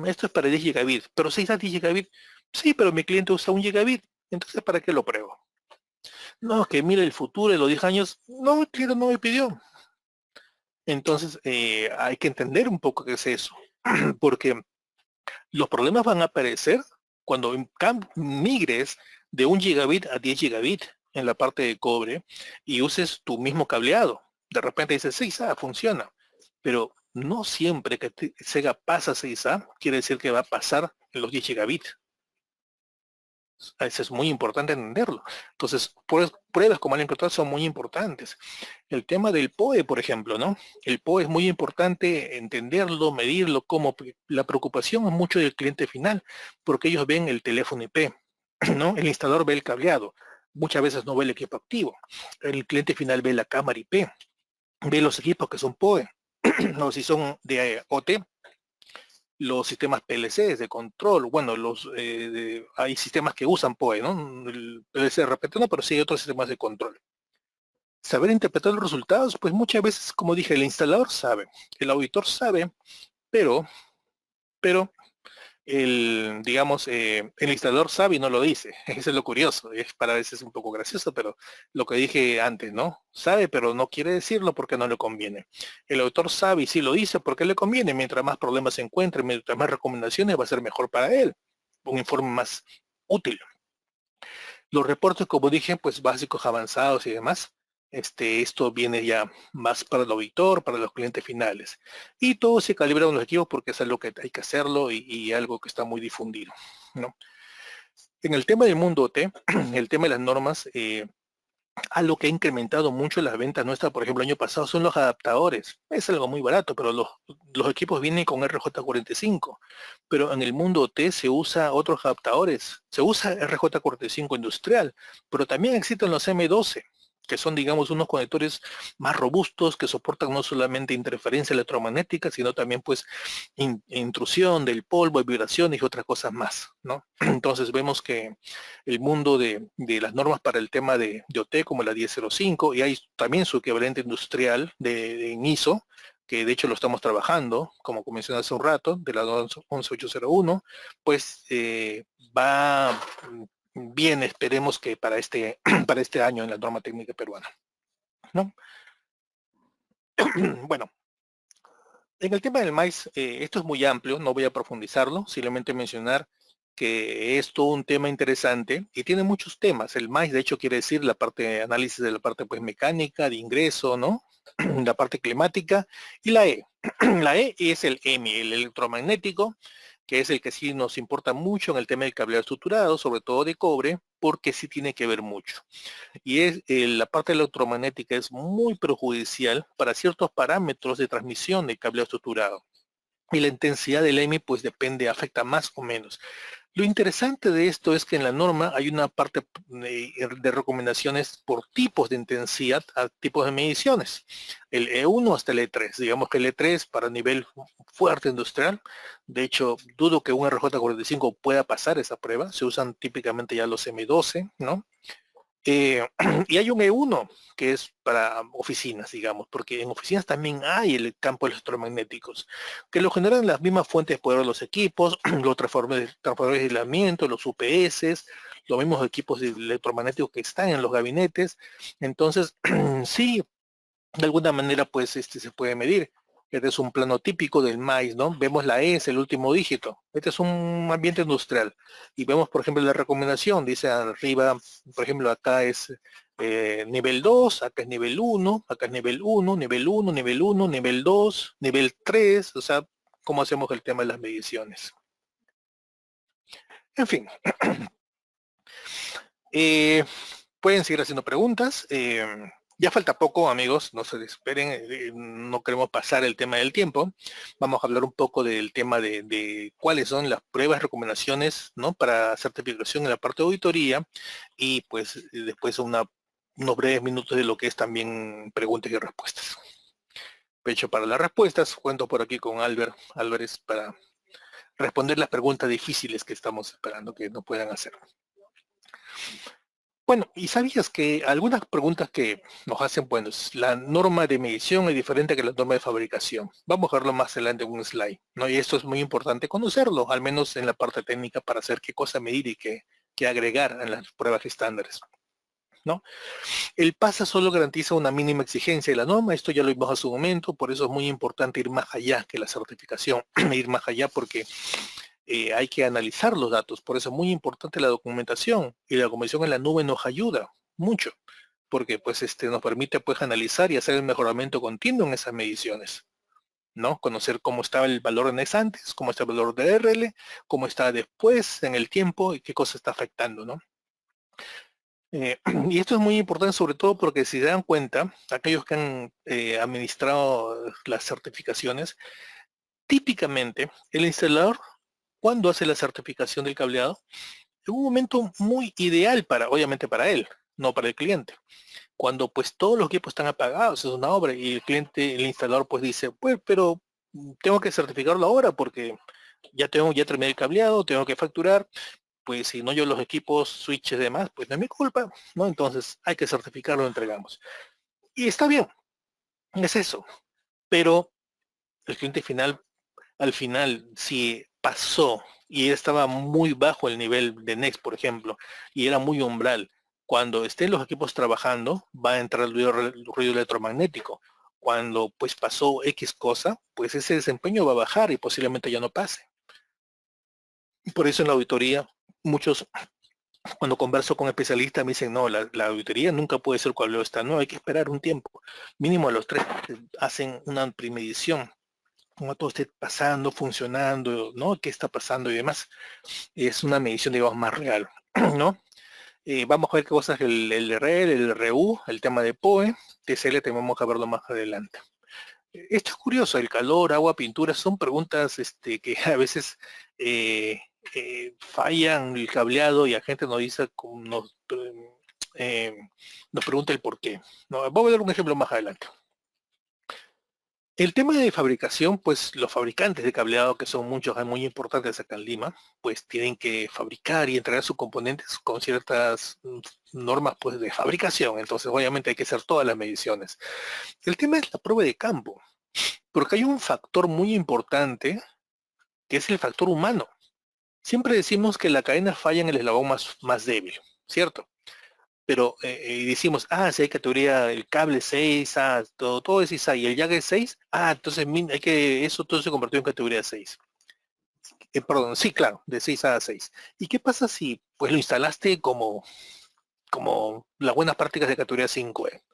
esto es para 10 gigabits. Pero si está 10 gigabits, sí, pero mi cliente usa 1 gigabit. Entonces, ¿para qué lo pruebo? No, que mire el futuro de los 10 años. No, el cliente no me pidió. Entonces, hay que entender un poco qué es eso. Porque los problemas van a aparecer cuando migres de 1 gigabit a 10 gigabit en la parte de cobre y uses tu mismo cableado. De repente dices, sí, funciona. Pero no siempre que Sega pasa 6A quiere decir que va a pasar en los 10 gigabits. Eso es muy importante entenderlo. Entonces, pruebas como alguien control son muy importantes. El tema del POE, por ejemplo, ¿no? El POE es muy importante entenderlo, medirlo, como la preocupación es mucho del cliente final, porque ellos ven el teléfono IP, ¿no? El instalador ve el cableado, muchas veces no ve el equipo activo. El cliente final ve la cámara IP, ve los equipos que son POE, no, si son de OT, los sistemas PLCs de control, bueno, hay sistemas que usan POE, ¿no? El PLC de repente no, pero sí hay otros sistemas de control. Saber interpretar los resultados, pues muchas veces, como dije, el instalador sabe, el auditor sabe, pero digamos, el instalador sabe y no lo dice. Eso es lo curioso, es para veces un poco gracioso, pero lo que dije antes, ¿no? Sabe, pero no quiere decirlo porque no le conviene. El autor sabe y sí lo dice porque le conviene. Mientras más problemas se encuentren, mientras más recomendaciones, va a ser mejor para él. Un informe más útil. Los reportes, como dije, pues básicos, avanzados y demás. Esto viene ya más para el auditor, para los clientes finales. Y todo se calibra en los equipos porque es algo que hay que hacerlo y algo que está muy difundido, ¿no? En el tema del mundo OT, el tema de las normas, Algo que ha incrementado mucho las ventas nuestras, por ejemplo, el año pasado, son los adaptadores. Es algo muy barato, pero los equipos vienen con RJ45. Pero en el mundo OT se usa otros adaptadores. Se usa RJ45 industrial, pero también existen los M12, que son, digamos, unos conectores más robustos que soportan no solamente interferencia electromagnética, sino también, pues, intrusión del polvo, vibraciones y otras cosas más, ¿no? Entonces vemos que el mundo de las normas para el tema de OT, como la 1005, y hay también su equivalente industrial en ISO, que de hecho lo estamos trabajando, como mencioné hace un rato, de la 11801, pues va bien, esperemos que para este, para este año en la norma técnica peruana, ¿no? Bueno, en el tema del maíz, esto es muy amplio, no voy a profundizarlo, simplemente mencionar que es todo un tema interesante y tiene muchos temas. El maíz, de hecho, quiere decir la parte de análisis de la parte, pues, mecánica, de ingreso, ¿no? La parte climática y la E. La E es el EMI, el electromagnético, que es el que sí nos importa mucho en el tema del cableado estructurado, sobre todo de cobre, porque sí tiene que ver mucho. Y es la parte electromagnética es muy perjudicial para ciertos parámetros de transmisión del cableado estructurado. Y la intensidad del EMI pues depende, afecta más o menos. Lo interesante de esto es que en la norma hay una parte de recomendaciones por tipos de intensidad a tipos de mediciones. El E1 hasta el E3. Digamos que el E3 para nivel fuerte industrial. De hecho, dudo que un RJ45 pueda pasar esa prueba. Se usan típicamente ya los M12, ¿no? Y hay un E1 que es para oficinas, digamos, porque en oficinas también hay el campo de electromagnéticos, que lo generan las mismas fuentes de poder de los equipos, los transformadores de aislamiento, los UPS, los mismos equipos electromagnéticos que están en los gabinetes. Entonces, sí, de alguna manera, pues, se puede medir. Este es un plano típico del maíz, ¿no? Vemos la E, es el último dígito. Este es un ambiente industrial. Y vemos, por ejemplo, la recomendación, dice arriba, por ejemplo, acá es nivel 2, acá es nivel 1, acá es nivel 1, nivel 1, nivel 1, nivel 2, nivel 3, o sea, cómo hacemos el tema de las mediciones. En fin, pueden seguir haciendo preguntas. Ya falta poco, amigos, no se desesperen, no queremos pasar el tema del tiempo. Vamos a hablar un poco del tema de cuáles son las pruebas, recomendaciones, ¿no? Para certificación en la parte de auditoría y pues después unos breves minutos de lo que es también preguntas y respuestas. Pecho para las respuestas, cuento por aquí con Albert Álvarez para responder las preguntas difíciles que estamos esperando que nos puedan hacer. Bueno, ¿y sabías que algunas preguntas que nos hacen, bueno, la norma de medición es diferente que la norma de fabricación? Vamos a verlo más adelante en un slide, ¿no? Y esto es muy importante conocerlo, al menos en la parte técnica, para saber qué cosa medir y qué agregar en las pruebas estándares, ¿no? El PASA solo garantiza una mínima exigencia de la norma, esto ya lo vimos hace un momento, por eso es muy importante ir más allá que la certificación, ir más allá porque hay que analizar los datos, por eso es muy importante la documentación y la documentación en la nube nos ayuda mucho, porque pues nos permite pues analizar y hacer el mejoramiento continuo en esas mediciones, ¿no? Conocer cómo estaba el valor en ex antes, cómo está el valor de RL, cómo está después en el tiempo y qué cosa está afectando, ¿no? Y esto es muy importante sobre todo porque si se dan cuenta, aquellos que han administrado las certificaciones, típicamente el instalador cuando hace la certificación del cableado, en un momento muy ideal para, obviamente para él, no para el cliente. Cuando pues todos los equipos están apagados, es una obra, y el cliente, el instalador pues dice, pues, pero tengo que certificarlo ahora porque ya terminé el cableado, tengo que facturar, pues si no yo los equipos, switches y demás, pues no es mi culpa, ¿no? Entonces hay que certificarlo, lo entregamos. Y está bien, es eso. Pero el cliente final, al final, si pasó y estaba muy bajo el nivel de Next, por ejemplo, y era muy umbral, cuando estén los equipos trabajando, va a entrar el ruido electromagnético. Cuando pues pasó X cosa, pues ese desempeño va a bajar y posiblemente ya no pase. Por eso en la auditoría, muchos, cuando converso con especialistas, me dicen, no, la auditoría nunca puede ser cual lo está, no, hay que esperar un tiempo. Mínimo a los 3 hacen una premedición cómo todo esté pasando, funcionando, ¿no? ¿Qué está pasando y demás? Es una medición, digamos, más real, ¿no? Vamos a ver qué cosas el RL, el RU, el tema de POE, TCL tenemos que verlo más adelante. Esto es curioso, el calor, agua, pintura, son preguntas que a veces fallan el cableado y la gente nos dice, eh, nos pregunta el por qué. No, voy a dar un ejemplo más adelante. El tema de fabricación, pues los fabricantes de cableado, que son muchos, muy importantes acá en Lima, pues tienen que fabricar y entregar sus componentes con ciertas normas pues, de fabricación. Entonces, obviamente hay que hacer todas las mediciones. El tema es la prueba de campo, porque hay un factor muy importante, que es el factor humano. Siempre decimos que la cadena falla en el eslabón más débil, ¿cierto? Pero y decimos, si hay categoría, el cable 6, todo es 6A y el jack es 6, entonces eso todo se convirtió en categoría 6. Perdón, sí, claro, de 6A a 6. ¿Y qué pasa si pues lo instalaste como las buenas prácticas de categoría 5E?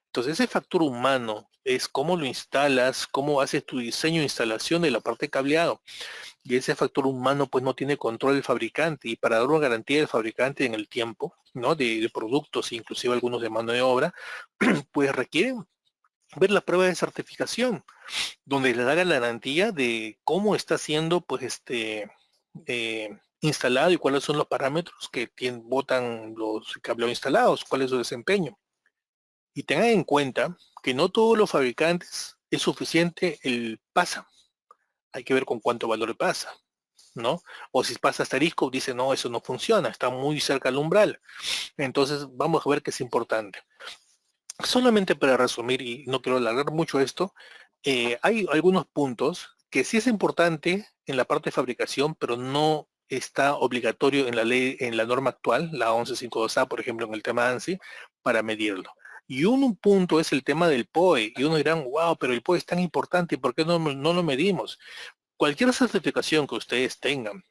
Entonces ese factor humano es cómo lo instalas, cómo haces tu diseño e instalación de la parte de cableado. Y ese factor humano pues no tiene control del fabricante, y para dar una garantía del fabricante en el tiempo, ¿no? De productos, inclusive algunos de mano de obra, pues requieren ver la prueba de certificación, donde le da la garantía de cómo está siendo pues instalado y cuáles son los parámetros que botan los cableados instalados, cuál es su desempeño. Y tengan en cuenta que no todos los fabricantes es suficiente el PASA. Hay que ver con cuánto valor pasa, ¿no? O si pasa asterisco, dice, no, eso no funciona, está muy cerca del umbral. Entonces, vamos a ver qué es importante. Solamente para resumir, y no quiero alargar mucho esto, hay algunos puntos que sí es importante en la parte de fabricación, pero no está obligatorio en la ley, en la norma actual, la 1152A, por ejemplo, en el tema ANSI, para medirlo. Y un punto es el tema del POE, y uno dirán, wow, pero el POE es tan importante, ¿por qué no lo medimos? Cualquier certificación que ustedes tengan,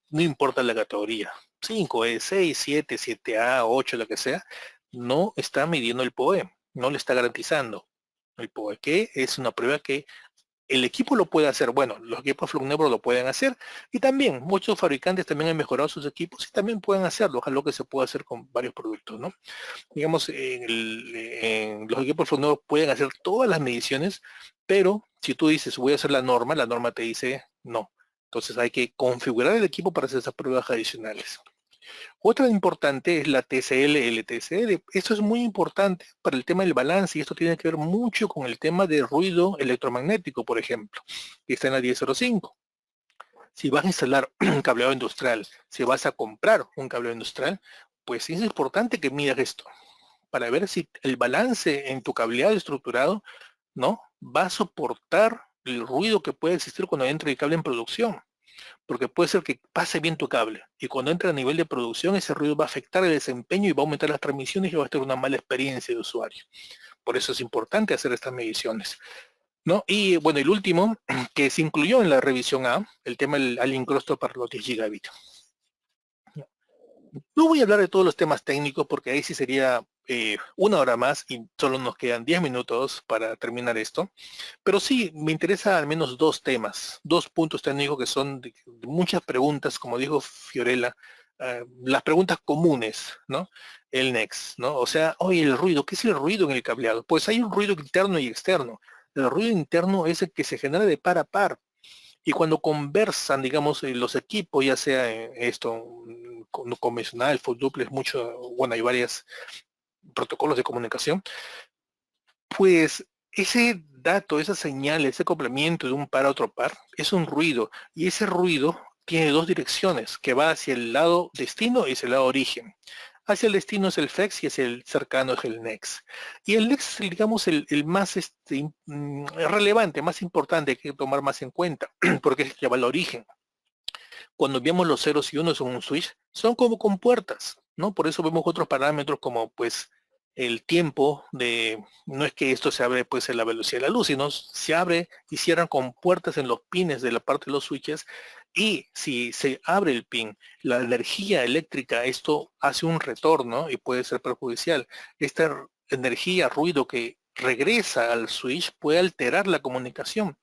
no importa la categoría, 5E, 6, 7, 7A, 8, lo que sea, no está midiendo el POE, no le está garantizando el POE, que es una prueba que el equipo lo puede hacer. Bueno, los equipos Flugnebro lo pueden hacer, y también muchos fabricantes también han mejorado sus equipos y también pueden hacerlo, ojalá que se pueda hacer con varios productos, ¿no? Digamos, en los equipos Flugnebro pueden hacer todas las mediciones, pero si tú dices voy a hacer la norma te dice no. Entonces hay que configurar el equipo para hacer esas pruebas adicionales. Otra importante es la TCL, LTCL. Esto es muy importante para el tema del balance, y esto tiene que ver mucho con el tema de ruido electromagnético, por ejemplo, que está en la 1005. Si vas a instalar un cableado industrial, si vas a comprar un cableado industrial, pues es importante que midas esto, para ver si el balance en tu cableado estructurado, ¿no? Va a soportar el ruido que puede existir cuando entre el cable en producción. Porque puede ser que pase bien tu cable, y cuando entra a nivel de producción ese ruido va a afectar el desempeño y va a aumentar las transmisiones y va a tener una mala experiencia de usuario. Por eso es importante hacer estas mediciones, ¿no? Y bueno, el último, que se incluyó en la revisión A, el tema del Alien Cluster para los 10 gigabit. No voy a hablar de todos los temas técnicos porque ahí sí sería una hora más y solo nos quedan 10 minutos para terminar esto. Pero sí, me interesa al menos dos temas, dos puntos técnicos que son de muchas preguntas, como dijo Fiorella, las preguntas comunes, ¿no? El NEX, ¿no? O sea, oye, el ruido, ¿qué es el ruido en el cableado? Pues hay un ruido interno y externo. El ruido interno es el que se genera de par a par. Y cuando conversan, digamos, los equipos, ya sea esto convencional, full duplex, mucho, bueno, hay varios protocolos de comunicación, pues ese dato, esa señal, ese complemento de un par a otro par, es un ruido, y ese ruido tiene dos direcciones, que va hacia el lado destino y hacia el lado origen. Hacia el destino es el FEX y hacia el cercano es el NEX. Y el NEX es, digamos, el más relevante, más importante, que hay que tomar más en cuenta, porque es el que va al origen. Cuando vemos los ceros y unos en un switch, son como compuertas, ¿no? Por eso vemos otros parámetros como, pues, el tiempo no es que esto se abre, pues, en la velocidad de la luz, sino se abre y cierran con puertas en los pines de la parte de los switches, y si se abre el pin, la energía eléctrica, esto hace un retorno y puede ser perjudicial. Esta energía, ruido que regresa al switch puede alterar la comunicación,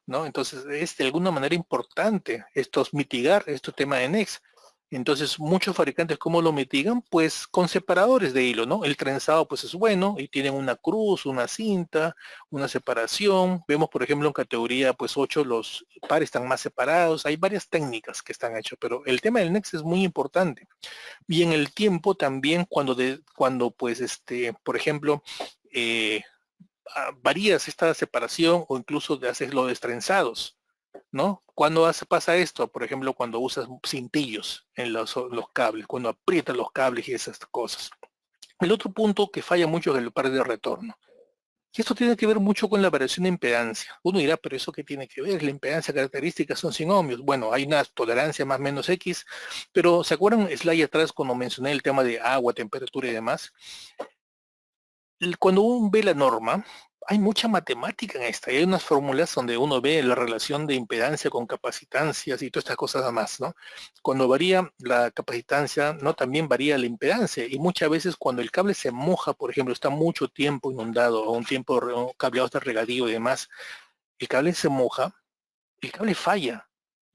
¿no? Entonces es de alguna manera importante mitigar este tema de NEX. Entonces, muchos fabricantes, ¿cómo lo mitigan? Pues con separadores de hilo, ¿no? El trenzado, pues es bueno, y tienen una cruz, una cinta, una separación. Vemos, por ejemplo, en categoría, pues 8, los pares están más separados. Hay varias técnicas que están hechas, pero el tema del Nex es muy importante. Y en el tiempo también, cuando pues, por ejemplo, eh, varías esta separación o incluso haces los destrenzados, ¿no? ¿Cuándo pasa esto? Por ejemplo, cuando usas cintillos en los cables, cuando aprietas los cables y esas cosas. El otro punto que falla mucho es el par de retorno. Y esto tiene que ver mucho con la variación de impedancia. Uno dirá, pero ¿eso qué tiene que ver? La impedancia característica son 100 ohmios. Bueno, hay una tolerancia más o menos X, pero ¿se acuerdan slide atrás cuando mencioné el tema de agua, temperatura y demás? Cuando uno ve la norma, hay mucha matemática en esta, y hay unas fórmulas donde uno ve la relación de impedancia con capacitancias y todas estas cosas más, ¿no? Cuando varía la capacitancia, ¿no? También varía la impedancia, y muchas veces cuando el cable se moja, por ejemplo, está mucho tiempo inundado, o un tiempo cableado hasta regadío y demás, el cable se moja, el cable falla,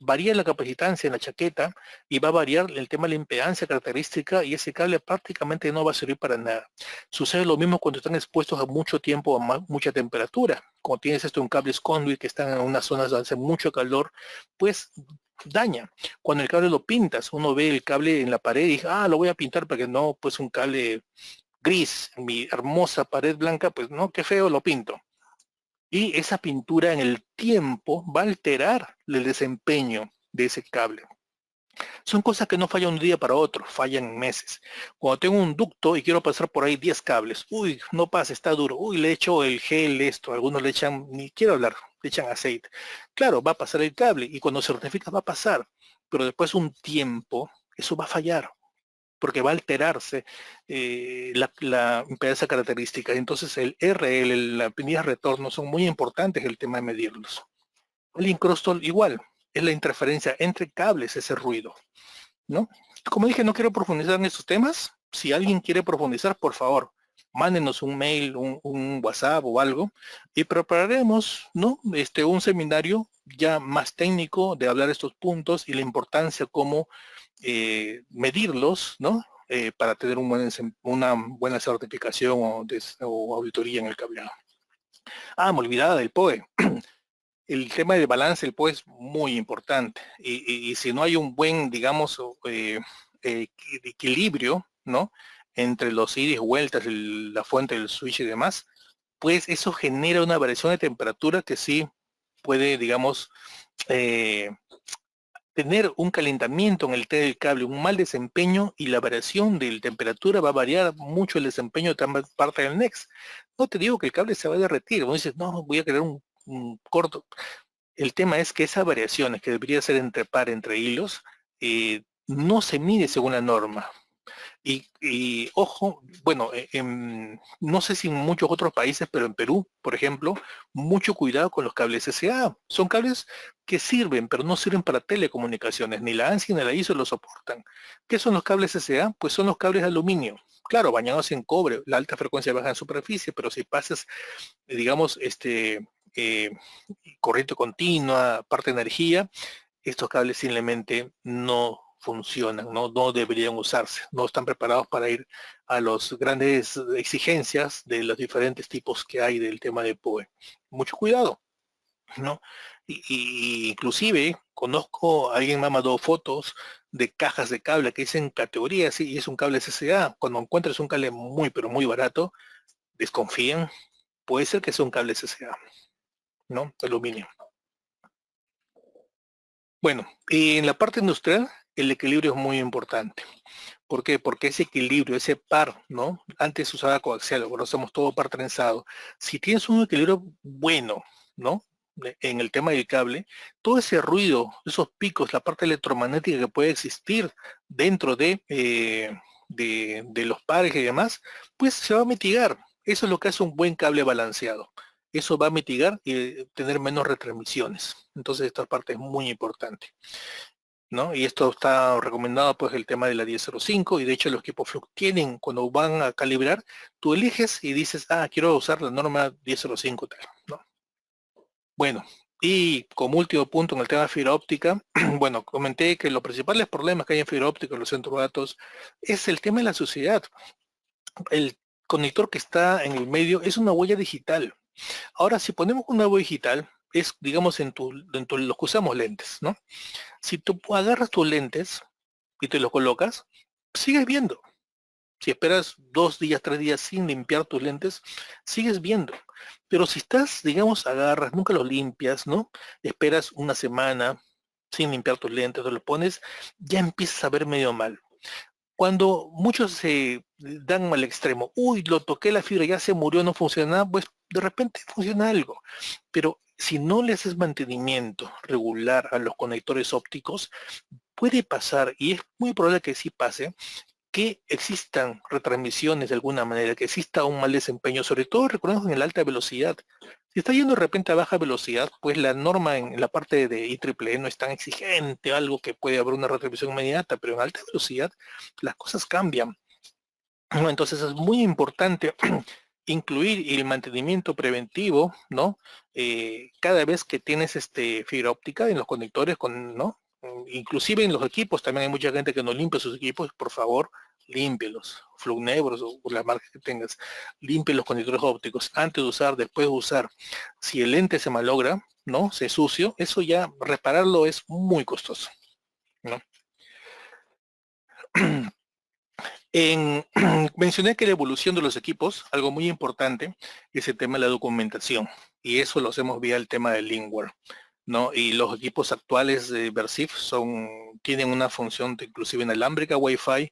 varía la capacitancia en la chaqueta y va a variar el tema de la impedancia característica y ese cable prácticamente no va a servir para nada. Sucede lo mismo cuando están expuestos a mucho tiempo, a mucha temperatura. Cuando tienes un cable conduit que están en unas zonas donde hace mucho calor, pues daña. Cuando el cable lo pintas, uno ve el cable en la pared y dice, lo voy a pintar para que no, pues un cable gris, mi hermosa pared blanca, pues no, qué feo, lo pinto. Y esa pintura en el tiempo va a alterar el desempeño de ese cable. Son cosas que no fallan un día para otro, fallan en meses. Cuando tengo un ducto y quiero pasar por ahí 10 cables, uy, no pasa, está duro, uy, le echo el gel, esto, algunos le echan, ni quiero hablar, le echan aceite. Claro, va a pasar el cable y cuando se rectifica va a pasar, pero después un tiempo, eso va a fallar porque va a alterarse la impedancia característica. Entonces el RL, la pendiente de retorno, son muy importantes el tema de medirlos. El incrustal igual, es la interferencia entre cables, ese ruido, ¿no? Como dije, no quiero profundizar en estos temas. Si alguien quiere profundizar, por favor, mándenos un mail, un WhatsApp o algo, y prepararemos, ¿no? Un seminario ya más técnico de hablar estos puntos y la importancia como medirlos, ¿no? Para tener una buena certificación o auditoría en el cableado. Me olvidaba del POE. El tema del balance del POE es muy importante. Y si no hay un buen, digamos, equilibrio, ¿no? Entre los ides y vueltas, la fuente del switch y demás, pues eso genera una variación de temperatura que sí puede, digamos, tener un calentamiento en el T del cable, un mal desempeño y la variación de la temperatura va a variar mucho el desempeño de parte del NEX. No te digo que el cable se va a derretir, vos dices, no, voy a crear un corto. El tema es que esas variaciones que debería ser entre hilos, no se mide según la norma. Y ojo, bueno, no sé si en muchos otros países, pero en Perú, por ejemplo, mucho cuidado con los cables SA. Son cables que sirven, pero no sirven para telecomunicaciones. Ni la ANSI ni la ISO lo soportan. ¿Qué son los cables SA? Pues son los cables de aluminio. Claro, bañados en cobre, la alta frecuencia baja en superficie, pero si pasas, digamos, eh, corriente continua, parte de energía, estos cables simplemente no funcionan, no deberían usarse, no están preparados para ir a las grandes exigencias de los diferentes tipos que hay del tema de POE. Mucho cuidado, ¿no? Y inclusive conozco, alguien me ha mandado fotos de cajas de cable que dicen categoría, sí, y es un cable SSA. Cuando encuentres un cable muy, pero muy barato, desconfíen, puede ser que sea un cable SSA, ¿no? De aluminio. Bueno, y en la parte industrial, el equilibrio es muy importante. ¿Por qué? Porque ese equilibrio, ese par, ¿no? Antes se usaba coaxial, ahora usamos todo par trenzado. Si tienes un equilibrio bueno, ¿no? En el tema del cable, todo ese ruido, esos picos, la parte electromagnética que puede existir dentro de los pares y demás, pues se va a mitigar. Eso es lo que hace un buen cable balanceado. Eso va a mitigar y tener menos retransmisiones. Entonces esta parte es muy importante, ¿no? Y esto está recomendado pues el tema de la 1005 y de hecho los equipos Flux tienen, cuando van a calibrar, tú eliges y dices, quiero usar la norma 1005 tal, ¿no? Bueno, Y como último punto en el tema de fibra óptica, bueno, comenté que los principales problemas que hay en fibra óptica en los centros de datos es el tema de la suciedad. El conector que está en el medio es una huella digital. Ahora, si ponemos una huella digital, es, digamos, los que usamos lentes, ¿no? Si tú agarras tus lentes y te los colocas, sigues viendo. Si esperas 2 días, 3 días sin limpiar tus lentes, sigues viendo. Pero si estás, digamos, agarras, nunca los limpias, ¿no? Esperas una semana sin limpiar tus lentes, te los pones, ya empiezas a ver medio mal. Cuando muchos se dan al extremo, uy, lo toqué la fibra, ya se murió, no funciona, pues de repente funciona algo. Pero si no le haces mantenimiento regular a los conectores ópticos, puede pasar, y es muy probable que sí pase, que existan retransmisiones de alguna manera, que exista un mal desempeño, sobre todo recordemos en el alta velocidad. Si está yendo de repente a baja velocidad, pues la norma en la parte de IEEE no es tan exigente, algo que puede haber una retransmisión inmediata, pero en alta velocidad las cosas cambian, ¿no? Entonces es muy importante incluir el mantenimiento preventivo, ¿no? Cada vez que tienes fibra óptica en los conectores, ¿no? Inclusive en los equipos, también hay mucha gente que no limpia sus equipos, por favor, límpielos, Flugnebros o las marcas que tengas, limpie los conectores ópticos antes de usar, después de usar. Si el lente se malogra, ¿no? Se sucio, eso ya repararlo es muy costoso, ¿no? Mencioné que la evolución de los equipos, algo muy importante, es el tema de la documentación. Y eso lo hacemos vía el tema del Linkware, ¿no? Y los equipos actuales de Versif tienen una función inclusive inalámbrica Wi-Fi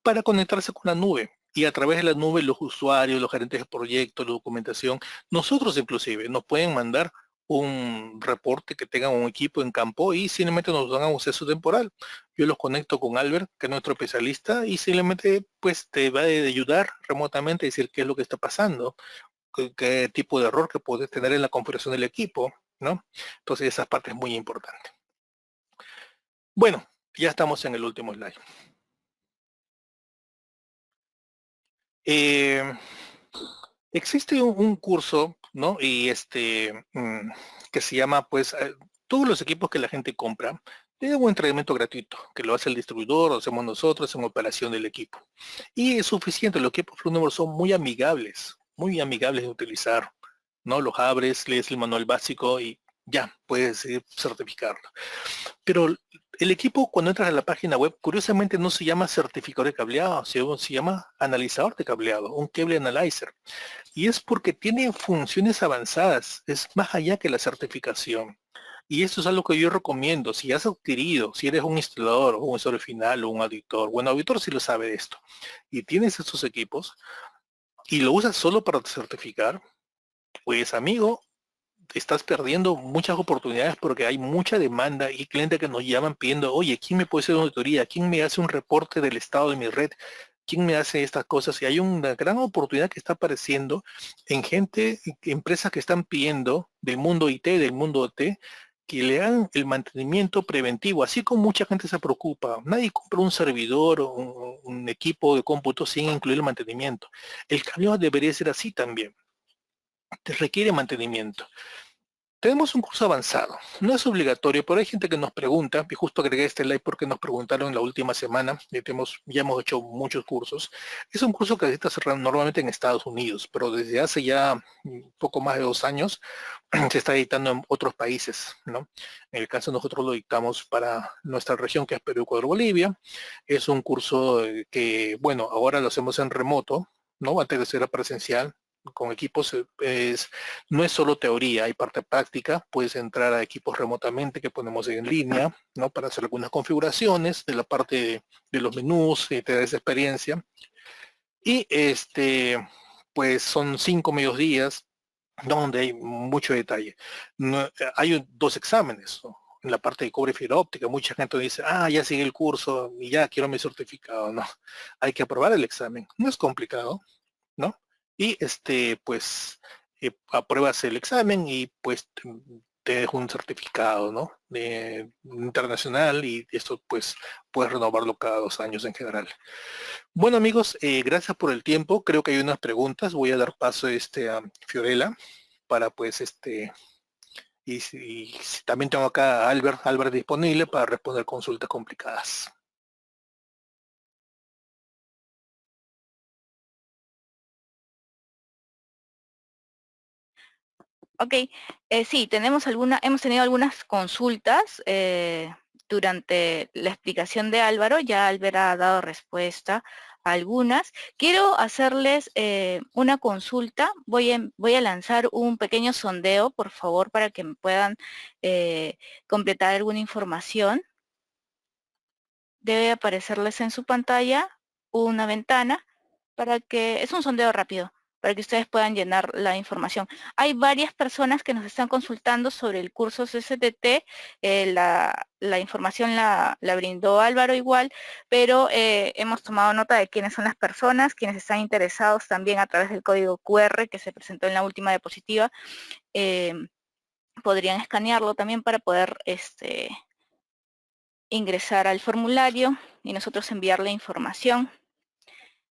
para conectarse con la nube. Y a través de la nube los usuarios, los gerentes de proyectos, la documentación, nosotros inclusive nos pueden mandar un reporte que tengan un equipo en campo y simplemente nos dan un acceso temporal. Yo los conecto con Albert, que es nuestro especialista, y simplemente pues te va a ayudar remotamente a decir qué es lo que está pasando, qué tipo de error que puedes tener en la configuración del equipo, ¿no? Entonces esa parte es muy importante. Bueno, ya estamos en el último slide. Existe un curso, ¿no? Y que se llama, pues, todos los equipos que la gente compra, tienen un entrenamiento gratuito, que lo hace el distribuidor, lo hacemos nosotros en operación del equipo. Y es suficiente, los equipos Fluenumber son muy amigables de utilizar, ¿no? Los abres, lees el manual básico y ya, puedes certificarlo. Pero el equipo, cuando entras a la página web, curiosamente no se llama certificador de cableado, se llama analizador de cableado, un cable analyzer. Y es porque tiene funciones avanzadas, es más allá que la certificación. Y esto es algo que yo recomiendo, si has adquirido, si eres un instalador, o un usuario final, o un auditor, bueno, auditor sí lo sabe de esto, y tienes estos equipos, y lo usas solo para certificar, pues amigo, estás perdiendo muchas oportunidades porque hay mucha demanda y clientes que nos llaman pidiendo, oye, ¿quién me puede hacer una auditoría? ¿Quién me hace un reporte del estado de mi red? ¿Quién me hace estas cosas? Y hay una gran oportunidad que está apareciendo en empresas que están pidiendo del mundo IT, del mundo OT, que le hagan el mantenimiento preventivo, así como mucha gente se preocupa. Nadie compra un servidor o un equipo de cómputo sin incluir el mantenimiento. El cambio debería ser así también. Te requiere mantenimiento. Tenemos un curso avanzado, no es obligatorio, pero hay gente que nos pregunta, y justo agregué este like porque nos preguntaron la última semana, ya hemos hecho muchos cursos. Es un curso que se está cerrando normalmente en Estados Unidos, pero desde hace ya poco más de 2 años se está editando en otros países, ¿no? En el caso nosotros lo dictamos para nuestra región, que es Perú, Ecuador, Bolivia. Es un curso que, bueno, ahora lo hacemos en remoto, ¿no? Antes de ser presencial, con equipos, no es solo teoría, hay parte práctica, puedes entrar a equipos remotamente que ponemos en línea, ¿no? Para hacer algunas configuraciones de la parte de los menús, te da esa experiencia. Y pues son 5 medios días donde hay mucho detalle. Hay 2 exámenes, ¿no? En la parte de cobre y fibra óptica, mucha gente dice, ya sigue el curso y ya quiero mi certificado. No, hay que aprobar el examen. No es complicado, ¿no? Y pues apruebas el examen y pues te dejo un certificado, ¿no? Internacional, y esto pues puedes renovarlo cada 2 años en general. Bueno amigos, gracias por el tiempo. Creo que hay unas preguntas. Voy a dar paso a Fiorella para pues y también tengo acá a Albert disponible para responder consultas complicadas. Ok, sí, hemos tenido algunas consultas durante la explicación de Álvaro. Ya Albert ha dado respuesta a algunas. Quiero hacerles una consulta. Voy a lanzar un pequeño sondeo, por favor, para que me puedan completar alguna información. Debe aparecerles en su pantalla una ventana es un sondeo rápido, para que ustedes puedan llenar la información. Hay varias personas que nos están consultando sobre el curso CCTT, la información la brindó Álvaro igual, pero hemos tomado nota de quiénes son las personas, quienes están interesados también a través del código QR que se presentó en la última diapositiva, podrían escanearlo también para poder ingresar al formulario y nosotros enviarle información.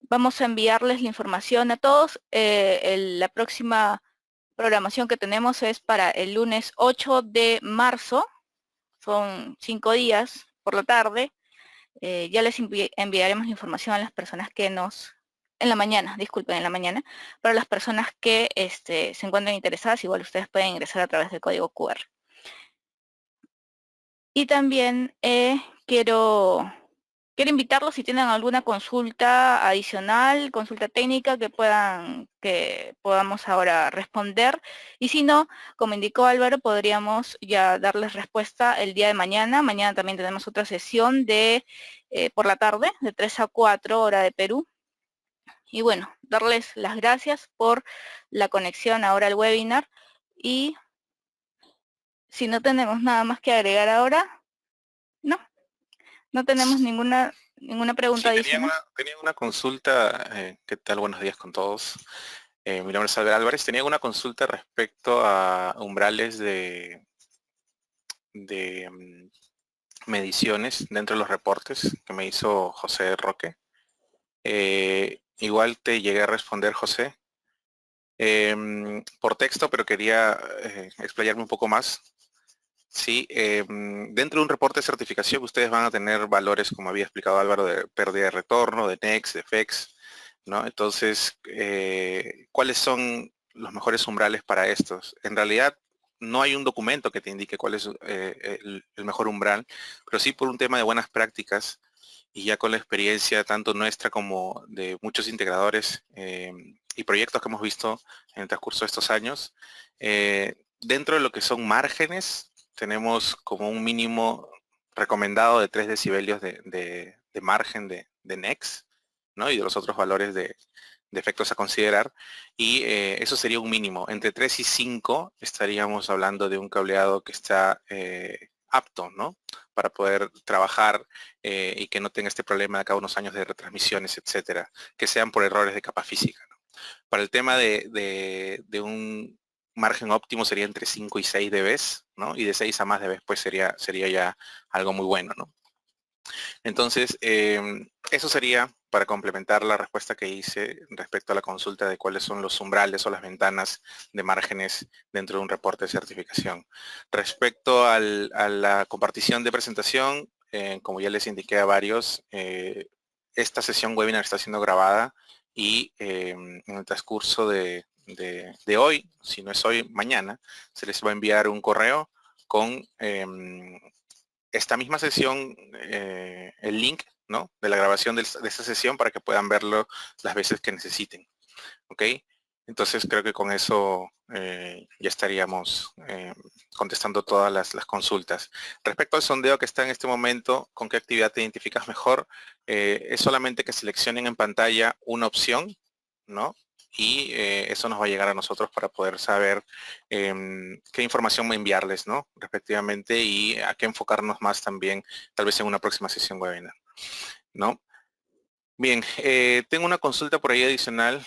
Vamos a enviarles la información a todos. La próxima programación que tenemos es para el lunes 8 de marzo. Son 5 días por la tarde. Ya les enviaremos la información a las personas que en la mañana, disculpen, en la mañana, para las personas que se encuentren interesadas. Igual ustedes pueden ingresar a través del código QR. Y también quiero invitarlos si tienen alguna consulta adicional, consulta técnica que podamos ahora responder. Y si no, como indicó Álvaro, podríamos ya darles respuesta el día de mañana. Mañana también tenemos otra sesión por la tarde, de 3 a 4 hora de Perú. Y bueno, darles las gracias por la conexión ahora al webinar. Y si no tenemos nada más que agregar ahora, no tenemos ninguna pregunta adicional. Tenía una consulta. ¿Qué tal? Buenos días con todos. Mi nombre es Albert Álvarez. Tenía una consulta respecto a umbrales de mediciones dentro de los reportes que me hizo José Roque. Igual te llegué a responder, José, por texto, pero quería explayarme un poco más. Sí, dentro de un reporte de certificación ustedes van a tener valores, como había explicado Álvaro, de pérdida de retorno, de NEX, de FEX, ¿no? Entonces, ¿cuáles son los mejores umbrales para estos? En realidad, no hay un documento que te indique cuál es el mejor umbral, pero sí por un tema de buenas prácticas y ya con la experiencia tanto nuestra como de muchos integradores y proyectos que hemos visto en el transcurso de estos años, dentro de lo que son márgenes, tenemos como un mínimo recomendado de 3 decibelios de margen de NEX, ¿no? Y de los otros valores de efectos a considerar, y eso sería un mínimo. Entre 3 y 5 estaríamos hablando de un cableado que está apto, ¿no? Para poder trabajar y que no tenga este problema de cada unos años de retransmisiones, etcétera, que sean por errores de capa física, ¿no? Para el tema de un margen óptimo sería entre 5 y 6 dB, ¿no? Y de 6 a más dB pues sería ya algo muy bueno, ¿no? Entonces, eso sería para complementar la respuesta que hice respecto a la consulta de cuáles son los umbrales o las ventanas de márgenes dentro de un reporte de certificación. Respecto a la compartición de presentación, como ya les indiqué a varios, esta sesión webinar está siendo grabada y en el transcurso de hoy, si no es hoy, mañana, se les va a enviar un correo con esta misma sesión, el link, ¿no? De la grabación de esta sesión para que puedan verlo las veces que necesiten. ¿Ok? Entonces creo que con eso ya estaríamos contestando todas las consultas. Respecto al sondeo que está en este momento, ¿con qué actividad te identificas mejor? Es solamente que seleccionen en pantalla una opción, ¿no? Y eso nos va a llegar a nosotros para poder saber qué información enviarles, ¿no? Respectivamente, y a qué enfocarnos más también, tal vez en una próxima sesión webinar, ¿no? Bien, tengo una consulta por ahí adicional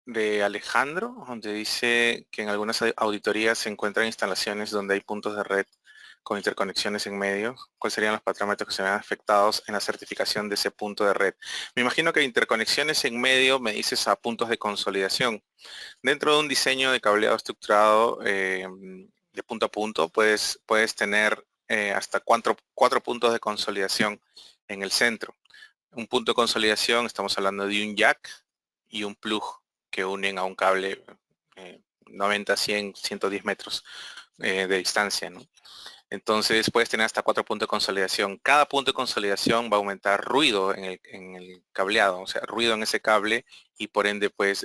de Alejandro, donde dice que en algunas auditorías se encuentran instalaciones donde hay puntos de red con interconexiones en medio, ¿cuáles serían los parámetros que se ven afectados en la certificación de ese punto de red? Me imagino que interconexiones en medio me dices a puntos de consolidación. Dentro de un diseño de cableado estructurado de punto a punto, puedes tener hasta cuatro puntos de consolidación en el centro. Un punto de consolidación, estamos hablando de un jack y un plug que unen a un cable 90, 100, 110 metros de distancia, ¿no? Entonces puedes tener hasta 4 puntos de consolidación. Cada punto de consolidación va a aumentar ruido en el cableado, o sea, ruido en ese cable, y por ende pues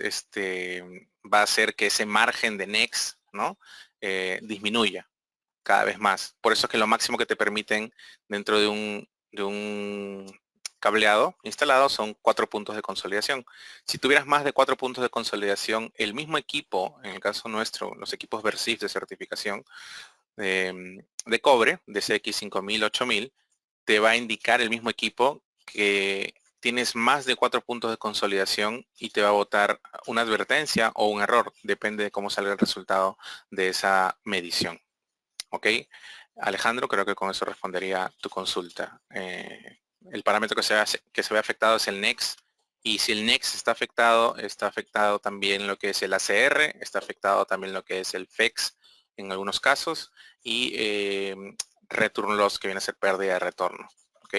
va a hacer que ese margen de NEX, ¿no? Disminuya cada vez más. Por eso es que lo máximo que te permiten dentro de un cableado instalado son 4 puntos de consolidación. Si tuvieras más de 4 puntos de consolidación, el mismo equipo, en el caso nuestro, los equipos Versif de certificación de cobre, de CX5000, 8000, te va a indicar el mismo equipo que tienes más de 4 puntos de consolidación y te va a botar una advertencia o un error, depende de cómo salga el resultado de esa medición. ¿Ok? Alejandro, creo que con eso respondería tu consulta. El parámetro que se ve afectado es el NEX, y si el NEX está afectado también lo que es el ACR, está afectado también lo que es el FEX en algunos casos, y return loss, que viene a ser pérdida de retorno. ¿Ok?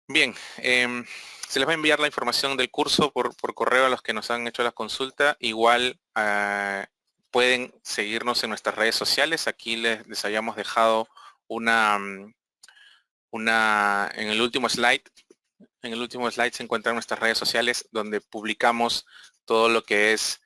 Bien, se les va a enviar la información del curso por correo a los que nos han hecho la consulta. Igual pueden seguirnos en nuestras redes sociales. Aquí les habíamos dejado en el último slide. En el último slide se encuentran nuestras redes sociales, donde publicamos todo lo que es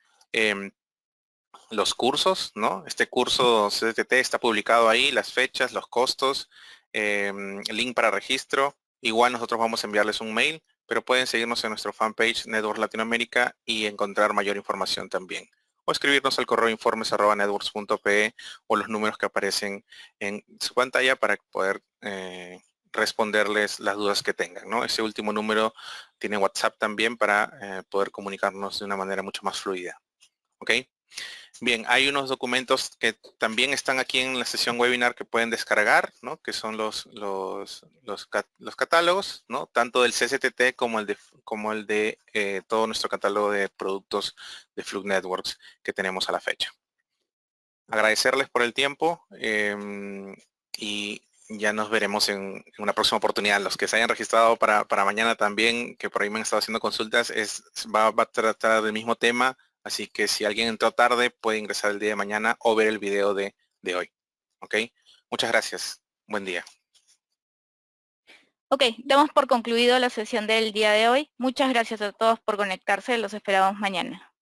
los cursos, ¿no? Este curso CTT está publicado ahí, las fechas, los costos, el link para registro. Igual nosotros vamos a enviarles un mail, pero pueden seguirnos en nuestro fanpage Networks Latinoamérica y encontrar mayor información también. O escribirnos al correo informes@networks.pe o los números que aparecen en su pantalla para poder responderles las dudas que tengan, ¿no? Ese último número tiene WhatsApp también para poder comunicarnos de una manera mucho más fluida. ¿Ok? Bien, hay unos documentos que también están aquí en la sesión webinar que pueden descargar, ¿no? Que son los catálogos, ¿no? Tanto del CCTT como el de todo nuestro catálogo de productos de Flux Networks que tenemos a la fecha. Agradecerles por el tiempo y ya nos veremos en una próxima oportunidad. Los que se hayan registrado para mañana también, que por ahí me han estado haciendo consultas, va a tratar del mismo tema. Así que si alguien entró tarde, puede ingresar el día de mañana o ver el video de hoy. ¿Ok? Muchas gracias. Buen día. Ok, damos por concluido la sesión del día de hoy. Muchas gracias a todos por conectarse. Los esperamos mañana.